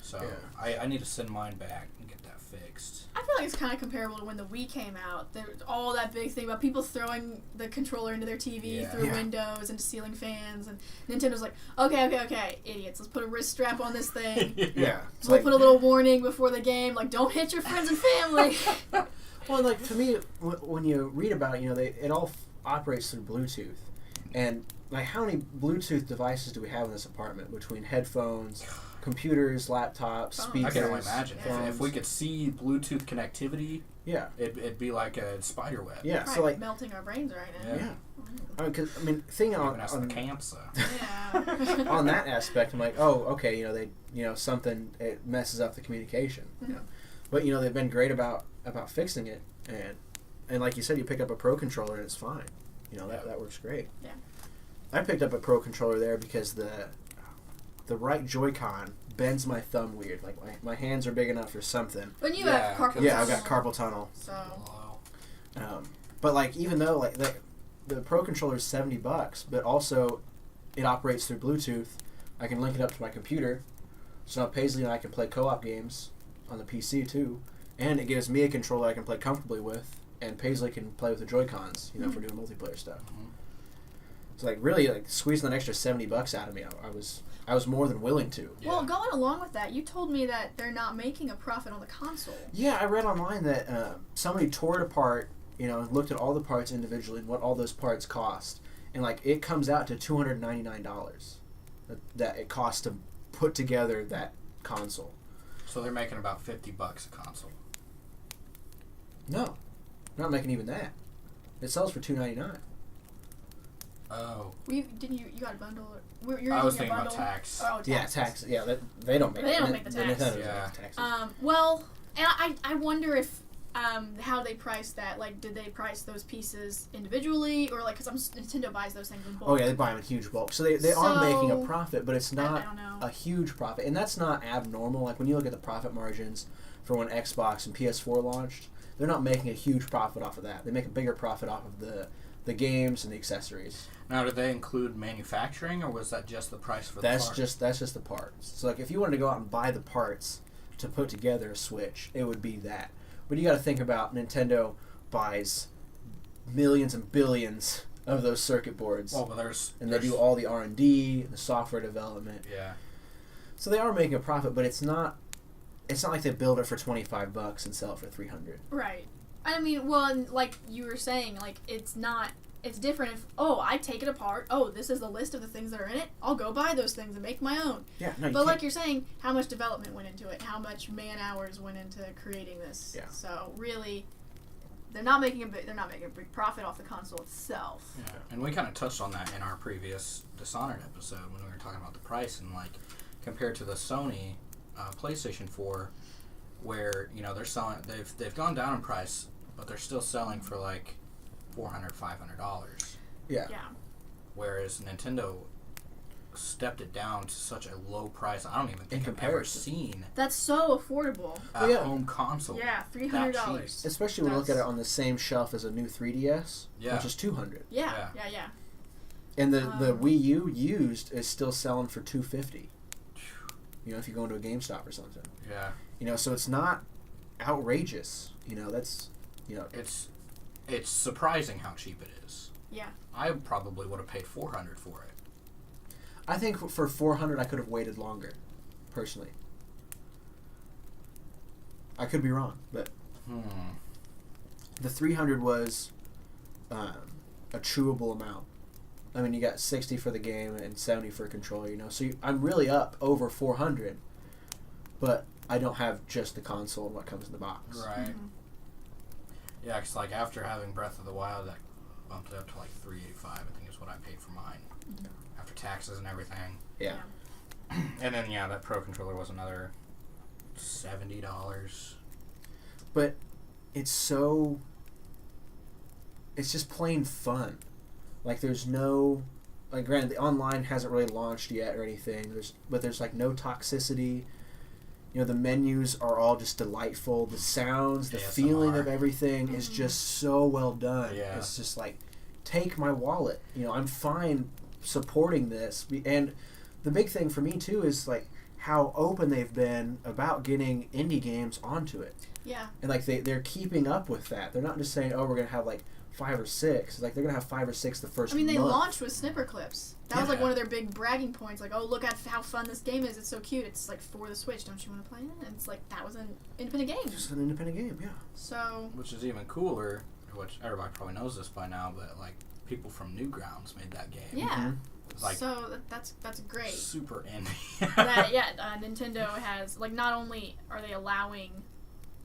So I need to send mine back and get that fixed. I feel like it's kind of comparable to when the Wii came out. There's all that big thing about people throwing the controller into their TV through windows, into ceiling fans, and Nintendo's like, okay, idiots, let's put a wrist strap on this thing. So we'll put a little warning before the game, like, don't hit your friends and family. Well, like, to me, when you read about it, you know, it all operates through Bluetooth. And, like, how many Bluetooth devices do we have in this apartment between headphones, computers, laptops, speakers? I can only imagine. If we could see Bluetooth connectivity, it'd be like a spider web. Yeah, so like melting our brains right now. Yeah. I mean, thing on the camps. On that aspect, I'm like, oh, okay, you know, something, it messes up the communication. You know? But you know, they've been great about fixing it, and like you said, you pick up a Pro controller and it's fine. You know, that works great. Yeah. I picked up a Pro controller there because the right Joy-Con bends my thumb weird. Like my hands are big enough for something. But you have carpal tunnel. Yeah, I've got carpal tunnel. So. But like even though like the Pro controller is $70, but also it operates through Bluetooth. I can link it up to my computer, so now Paisley and I can play co-op games on the PC too, and it gives me a controller I can play comfortably with, and Paisley can play with the Joy-Cons. You know, for doing multiplayer stuff. So like really like squeezing an extra $70 out of me, I was more than willing to. Yeah. Well, going along with that, you told me that they're not making a profit on the console. Yeah, I read online that somebody tore it apart, you know, and looked at all the parts individually and what all those parts cost, and like it comes out to $299 that it costs to put together that console. So they're making about $50 a console. No, not making even that. It sells for $299. Oh. You got a bundle? You're I was using thinking a about bundle? tax. Oh, tax. Yeah, tax. Yeah, they don't make. They it. don't make the tax. Nintendo doesn't Yeah. make the taxes. Well, and I wonder if how they price that. Like, did they price those pieces individually, or like because Nintendo buys those things in bulk? Oh yeah, they buy them in huge bulk, so they are making a profit, but it's I not don't know. a huge profit, and that's not abnormal. Like when you look at the profit margins for when Xbox and PS4 launched, they're not making a huge profit off of that. They make a bigger profit off of the games and the accessories. Now, did they include manufacturing, or was that just the price for the That's part? that's just the parts. So like if you wanted to go out and buy the parts to put together a Switch, it would be that. But you got to think about Nintendo buys millions and billions of those circuit boards. Well, but they do all the R&D, the software development. Yeah. So they are making a profit, but it's not like they build it for $25 and sell it for $300. Right. I mean, well, and like you were saying, like it's different if, I take it apart. Oh, this is the list of the things that are in it. I'll go buy those things and make my own. Yeah, no, but like you're saying, how much development went into it? How much man hours went into creating this? Yeah. So really, they're not making a big profit off the console itself. Yeah. And we kind of touched on that in our previous Dishonored episode when we were talking about the price and like compared to the Sony PlayStation 4, where they're selling, they've gone down in price, but they're still selling for like $400, $500. Yeah. Yeah. Whereas Nintendo stepped it down to such a low price. I don't even think I've ever comparison. seen That's so affordable. a home console. Yeah, that $300. cheap. Especially when you look at it on the same shelf as a new 3DS, Yeah. which is $200. Yeah. And the Wii U used is still selling for $250. If you go into a GameStop or something. Yeah. So it's not outrageous. That's It's surprising how cheap it is. Yeah. I probably would have paid $400 for it. I think for $400 I could have waited longer, personally. I could be wrong, but the $300 was a chewable amount. I mean, you got $60 for the game and $70 for a controller. So I'm really up over $400, but I don't have just the console and what comes in the box. Right. Mm-hmm. Yeah, because like after having Breath of the Wild, that bumped it up to like $385. I think is what I paid for mine after taxes and everything. Yeah. And then that Pro controller was another $70. But it's just plain fun. Like there's no, like granted the online hasn't really launched yet or anything. There's like no toxicity. The menus are all just delightful. The sounds, the ASMR. feeling of everything is just so well done. Yeah. It's just like, take my wallet. I'm fine supporting this. And the big thing for me too is like how open they've been about getting indie games onto it. Yeah. And like they're keeping up with that. They're not just saying, we're gonna have like 5 or 6. Like they're gonna have 5 or 6 the first month. They launched with snipper clips. That was like Yeah. one of their big bragging points. Like, look at how fun this game is. It's so cute. It's like for the Switch. Don't you want to play it? And it's like that was an independent game. Just an independent game, yeah. So. Which is even cooler, which everybody probably knows this by now, but like people from Newgrounds made that game. Yeah. Mm-hmm. Like, so that's great. Super indie. Nintendo has like not only are they allowing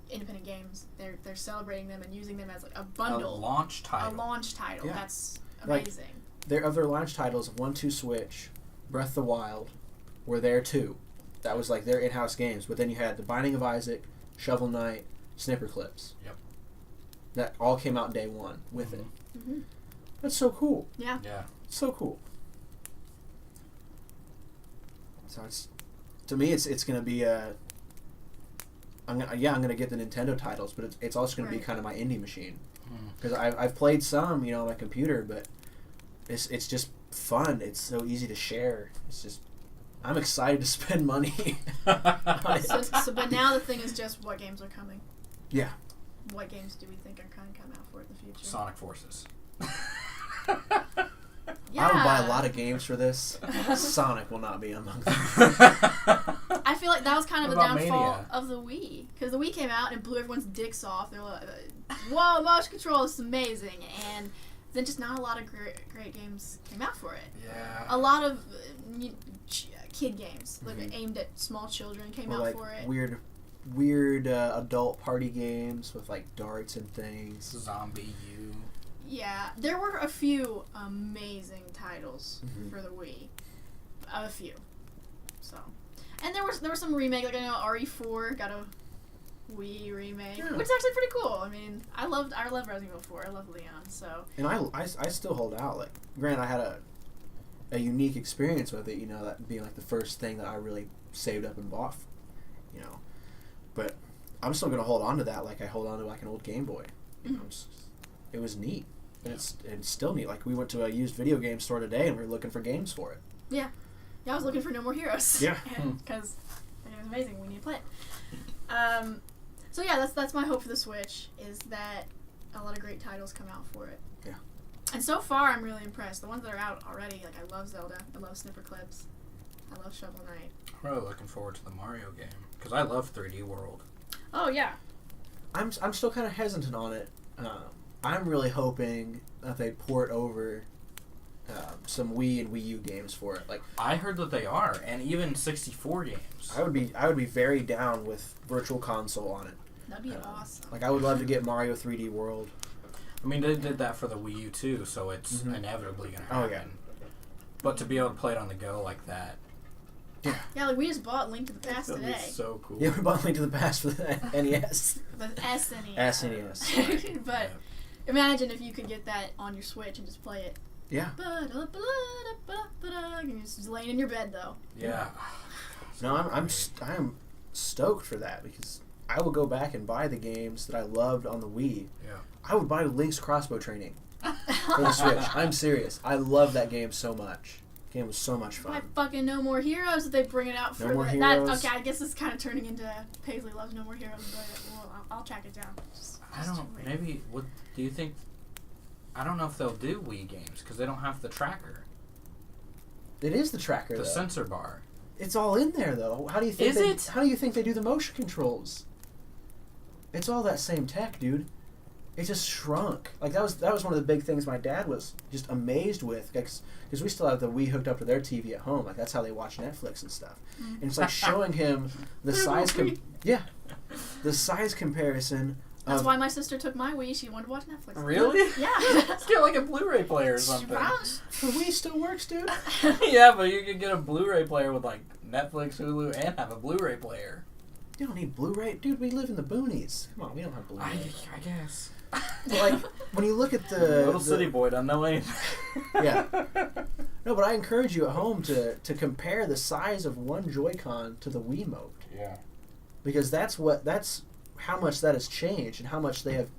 independent games, they're celebrating them and using them as like a bundle, A launch title. Yeah. That's amazing. Like, of their launch titles, 1-2 Switch, Breath of the Wild, were there too. That was like their in-house games. But then you had The Binding of Isaac, Shovel Knight, Snipper Clips. Yep. That all came out day one with it. Mm-hmm. That's so cool. Yeah. Yeah. So cool. So to me, it's gonna be I'm gonna get the Nintendo titles, but it's also gonna be kind of my indie machine because I've played some on my computer, but it's just fun. It's so easy to share. It's just I'm excited to spend money. But now the thing is just what games are coming. Yeah. What games do we think are going to come out for in the future? Sonic Forces. Yeah. I would buy a lot of games for this. Sonic will not be among them. I feel like that was kind of the What about downfall Mania? of the Wii. Because the Wii came out and blew everyone's dicks off. They're like, whoa, motion control is amazing. And then just not a lot of great games came out for it. Yeah. A lot of kid games like aimed at small children came Or out like for it. weird adult party games with like darts and things. Zombie U. Yeah, there were a few amazing titles for the Wii. A few. So, and there was some remake, like I know RE4 got a Wii remake, which is actually pretty cool. I mean, I love Resident Evil 4. I love Leon. So. And I still hold out. Like, granted, I had a unique experience with it. You know, that being like the first thing that I really saved up and bought. You know, but I'm still gonna hold on to that like I hold on to like an old Game Boy. You know, it was neat. And it's still neat. Like, we went to a used video game store today and we were looking for games for it. Yeah. Yeah, I was looking for No More Heroes. Yeah. Because it was amazing. We need to play it. So yeah, that's my hope for the Switch, is that a lot of great titles come out for it. Yeah. And so far, I'm really impressed. The ones that are out already, like, I love Zelda. I love Snipper Clips. I love Shovel Knight. I'm really looking forward to the Mario game, because I love 3D World. Oh, yeah. I'm still kind of hesitant on it. I'm really hoping that they port over some Wii and Wii U games for it. Like, I heard that they are, and even 64 games. I would be very down with Virtual Console on it. That'd be awesome. Like, I would love to get Mario 3D World. I mean, they did that for the Wii U too, so it's inevitably going to happen. Oh, yeah. But to be able to play it on the go like that. Yeah, like, we just bought Link to the Past That'd today. be so cool. Yeah, we bought Link to the Past for the NES. The SNES. SNES. But imagine if you could get that on your Switch and just play it. Yeah. You're just laying in your bed, though. Yeah. No, I'm stoked for that, because I will go back and buy the games that I loved on the Wii. Yeah. I would buy Link's Crossbow Training for the Switch. I'm serious. I love that game so much. The game was so much fun. I fucking No More Heroes that they bring it out for No More that. Heroes. Okay, I guess it's kind of turning into Paisley loves No More Heroes, but I'll track it down. Do you think, I don't know if they'll do Wii games, because they don't have the tracker. It is the tracker, The though. sensor bar. It's all in there, though. How do you think How do you think they do the motion controls? It's all that same tech, dude. It just shrunk. Like, that was one of the big things my dad was just amazed with, because we still have the Wii hooked up to their TV at home. Like, that's how they watch Netflix and stuff. And it's like showing him the size the size comparison. That's why my sister took my Wii. She wanted to watch Netflix. Really? Yeah. Let's get like a Blu-ray player or something. The Wii still works, dude. Yeah, but you could get a Blu-ray player with like Netflix, Hulu, and have a Blu-ray player. You don't need Blu-ray, dude. We live in the boonies. Come on, we don't have Blu-ray. I guess. But, like, when you look at the little city boy doesn't know anything. Yeah. No, but I encourage you at home to compare the size of one Joy-Con to the Wiimote. Yeah. Because that's how much that has changed and how much they have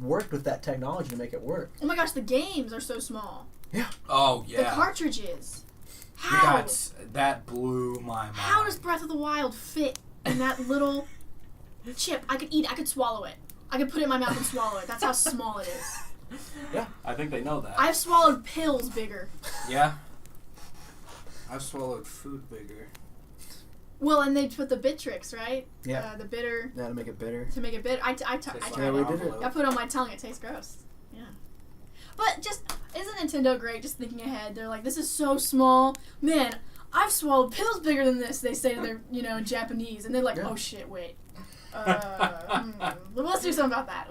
worked with that technology to make it work. Oh my gosh, the games are so small. Yeah. Oh, yeah. The cartridges. How? That blew my mind. How does Breath of the Wild fit in that little chip? I could eat it. I could swallow it. I could put it in my mouth and swallow it. That's how small it is. Yeah, I think they know that. I've swallowed pills bigger. Yeah. I've swallowed food bigger. Well, and they put the Bitrix, right? Yeah. The bitter. Yeah, to make it bitter. To make it bitter. I tried Yeah, we it. did it. I put it on my tongue. It tastes gross. Yeah. But isn't Nintendo great just thinking ahead? They're like, this is so small. Man, I've swallowed pills bigger than this, they say to their, in Japanese. And they're like, oh shit, wait. Well, let's do something about that.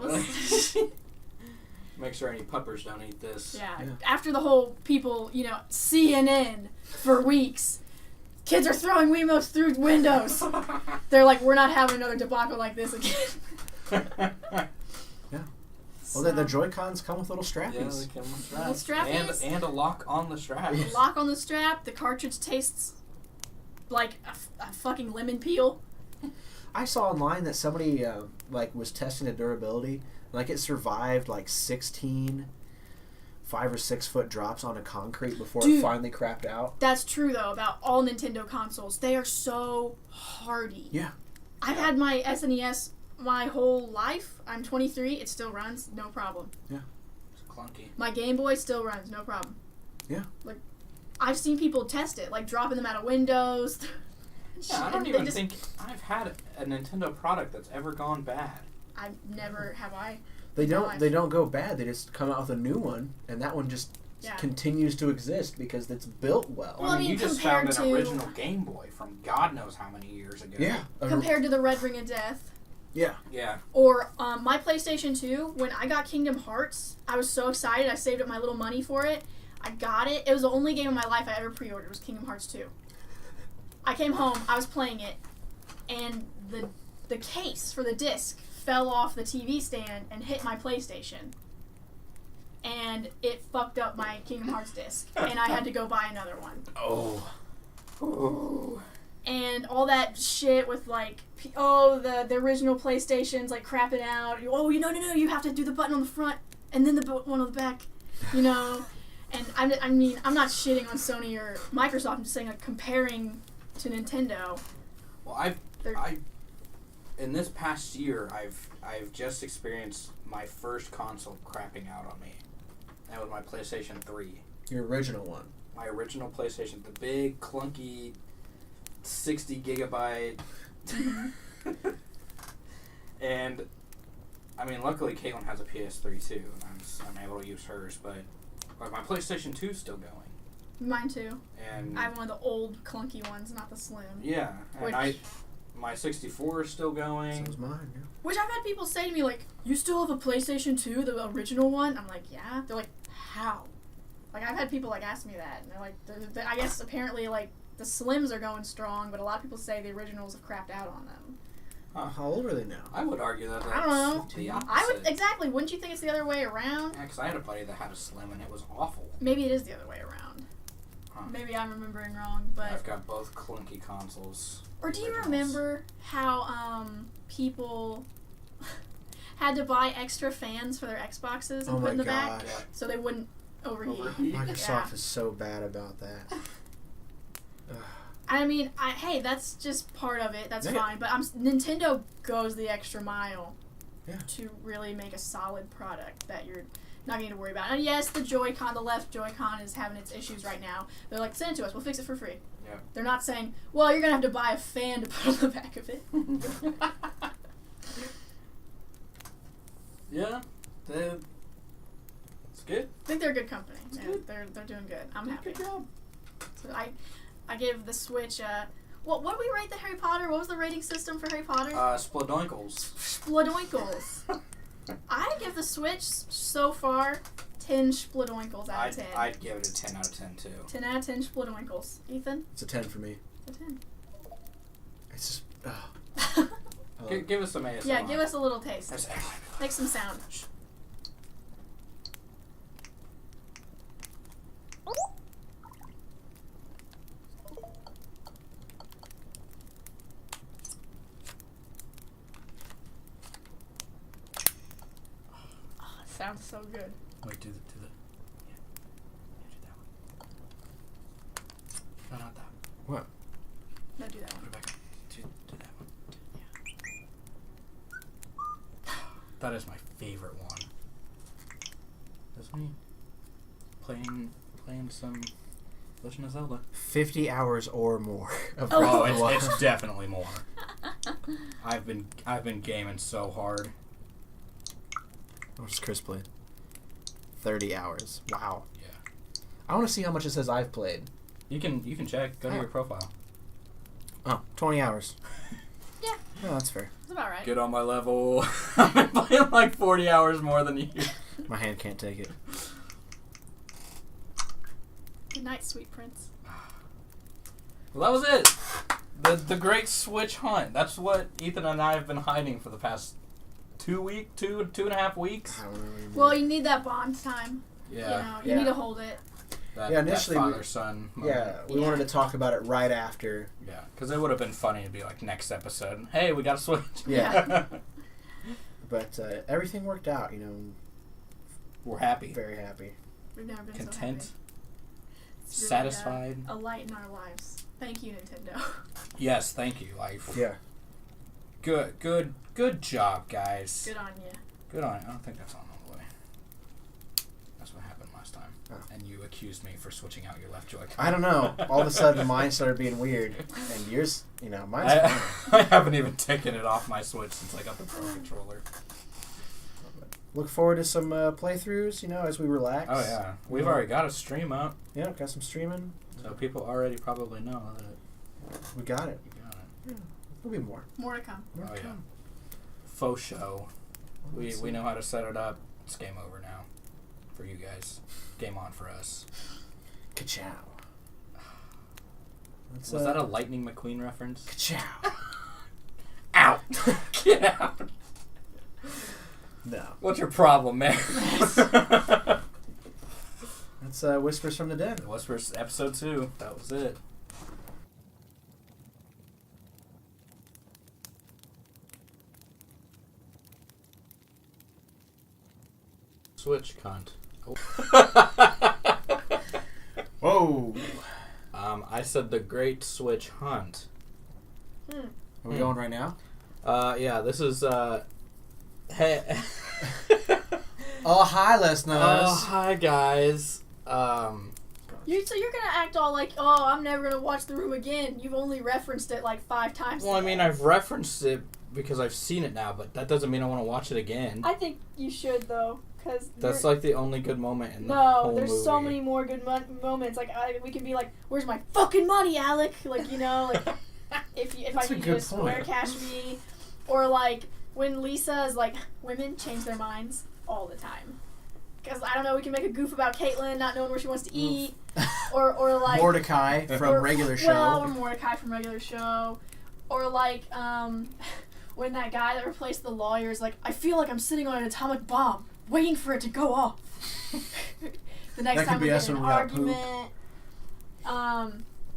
Make sure any puppers don't eat this. Yeah. After the whole people, CNN for weeks. Kids are throwing Wiimotes through windows. They're like, we're not having another debacle like this again. Yeah. Well, the Joy-Cons come with little strappies. Yeah, they come with straps. Little strappies. And a lock on the strap. Lock on the strap. The cartridge tastes like a fucking lemon peel. I saw online that somebody was testing the durability. Like, it survived 16 5 or 6 foot drops onto concrete before it finally crapped out. That's true though about all Nintendo consoles. They are so hardy. Yeah. I've had my SNES my whole life. I'm 23. It still runs, no problem. Yeah. It's clunky. My Game Boy still runs, no problem. Yeah. Like, I've seen people test it, like dropping them out of windows. Yeah, I don't even think I've had a Nintendo product that's ever gone bad. I've never have I. They don't go bad. They just come out with a new one, and that one just continues to exist because it's built well. Well, I mean, you just found an original Game Boy from God knows how many years ago. Yeah. Compared to the Red Ring of Death. Yeah. Yeah. Or my PlayStation 2, when I got Kingdom Hearts, I was so excited. I saved up my little money for it. I got it. It was the only game in my life I ever pre-ordered was Kingdom Hearts 2. I came home, I was playing it, and the case for the disc fell off the TV stand and hit my PlayStation. And it fucked up my Kingdom Hearts disc, and I had to go buy another one. Oh. Ooh. And all that shit with like, the original PlayStation's like crapping out. Oh, no, you have to do the button on the front and then the one on the back, you know. And I mean, I'm not shitting on Sony or Microsoft. I'm just saying, like, comparing to Nintendo. Well, in this past year, I've just experienced my first console crapping out on me. That was my PlayStation 3. Your original one. My original PlayStation, the big clunky 60 gigabyte. And I mean, luckily Caitlin has a PS3 too, and I'm able to use hers. But my PlayStation 2 is still going. Mine too. And I have one of the old clunky ones, not the slim. Yeah, and my 64 is still going. So is mine. Yeah. Which I've had people say to me, like, you still have a PlayStation 2, the original one? I'm like, yeah. They're like, how? Like, I've had people, like, ask me that. And they're like, I guess apparently, like, the slims are going strong, but a lot of people say the originals have crapped out on them. How old are they now? I would argue that that's I don't know. the opposite. I would, exactly. Wouldn't you think it's the other way around? Yeah, because I had a buddy that had a slim and it was awful. Maybe it is the other way around. Huh. Maybe I'm remembering wrong, but... I've got both clunky consoles. Or do you originals. remember how people had to buy extra fans for their Xboxes and put in the back Yeah. so they wouldn't overheat? Microsoft is so bad about that. I mean, hey, that's just part of it. That's fine. But Nintendo goes the extra mile to really make a solid product that you're not going to worry about. And yes, the Joy-Con, the left Joy-Con is having its issues right now. They're like, send it to us. We'll fix it for free. Yeah. They're not saying, well, you're going to have to buy a fan to put on the back of it. Yeah. It's good. I think they're a good company. It's Yeah, good. They're doing good. I'm happy. Good job. So I gave the Switch what did we rate the Harry Potter? What was the rating system for Harry Potter? Spladoinkles. Spladoinkles. I give the Switch so far 10 spladoinkles out of 10. I'd give it a 10 out of 10 too. 10 out of 10 spladoinkles. Ethan? It's a 10 for me. It's a 10. It's just... Give us some ASMR. Yeah, give us a little taste. That's Make some sound. Sounds so good. Wait, do the yeah, do that one. No, not that. What? No, do that Put one. it back. Do that one. That is my favorite one. That's me. Playing some Legend of Zelda. 50 hours or more of Oh, Breath of the Wild. It's definitely more. I've been gaming so hard. What's Chris played? 30 hours. Wow. Yeah. I want to see how much it says I've played. You can check. Go to your profile. Oh, 20 hours. Yeah. Oh, that's fair. That's about right. Get on my level. I've been playing like 40 hours more than you. My hand can't take it. Good night, sweet prince. Well, that was it. The great Switch hunt. That's what Ethan and I have been hiding for the past 2 and a half weeks. I don't know anymore. Well, you need that bond time. Yeah. You need to hold it. That, initially that father-son moment. Yeah, we wanted to talk about it right after. Yeah, because it would have been funny to be like, next episode, hey, we got a Switch. Yeah. But everything worked out, you know. We're happy. Very happy. We've never been Content. so happy. It's really, Satisfied. a light in our lives. Thank you, Nintendo. Yes, thank you. Yeah. Good job, guys. Good on you. Good on you. I don't think that's on all the way. That's what happened last time. Oh. And you accused me for switching out your left Joy-Con. I don't know. All of a sudden, mine started being weird. And yours, you know, mine's fine. I haven't even taken it off my Switch since I got the Pro Controller. Look forward to some playthroughs, you know, as we relax. Oh, yeah. We've already got a stream up. Yeah, got some streaming. So people already probably know that We got it. we got it. Yeah. There'll be more. More to come. More Oh, to yeah. come. faux show. We know how to set it up. It's game over now for you guys. Game on for us. Ka-chow. Was that a Lightning McQueen reference? Ka-chow. Out! Get out! No. What's your problem, man? That's Whispers from the Dead. Whispers episode 2. That was it. Switch cunt. Oh. Whoa. I said the Great Switch Hunt. Are we going right now? Yeah, this is, hey. Oh, hi, listeners. Oh, hi, guys. So you're gonna act all like, oh, I'm never gonna watch The Room again. You've only referenced it like 5 times. Well, I mean, I've referenced it because I've seen it now, but that doesn't mean I want to watch it again. I think you should though, because That's like the only good moment in the whole movie. No, there's so many more good moments. Like we can be like, "Where's my fucking money, Alec?" Like like if I could just square cash me, or like when Lisa is like, women change their minds all the time. Because I don't know, we can make a goof about Caitlyn not knowing where she wants to eat, or like Mordecai from Regular Show. Well, or Mordecai from Regular Show, or like when that guy that replaced the lawyer is like, I feel like I'm sitting on an atomic bomb, waiting for it to go off. The next time we get in an argument. I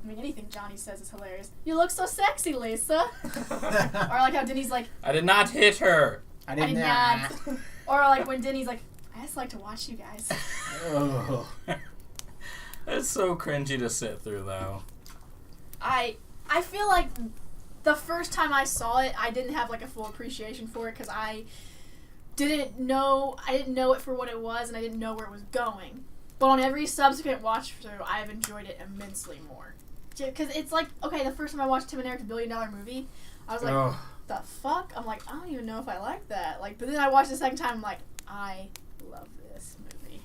mean, anything Johnny says is hilarious. You look so sexy, Lisa. Or like how Denny's like, I did not hit her. I did not. Or like when Denny's like, I just like to watch you guys. Oh. It's so cringy to sit through, though. I feel like the first time I saw it, I didn't have like a full appreciation for it because I didn't know it for what it was, and I didn't know where it was going. But on every subsequent watch through, I've enjoyed it immensely more. Because it's like, okay, the first time I watched Tim and Eric's $1 billion movie, I was like, the fuck? I'm like, I don't even know if I like that. Like, but then I watched it the second time, I'm like, I love this movie.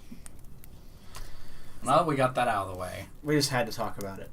Well, we got that out of the way. We just had to talk about it.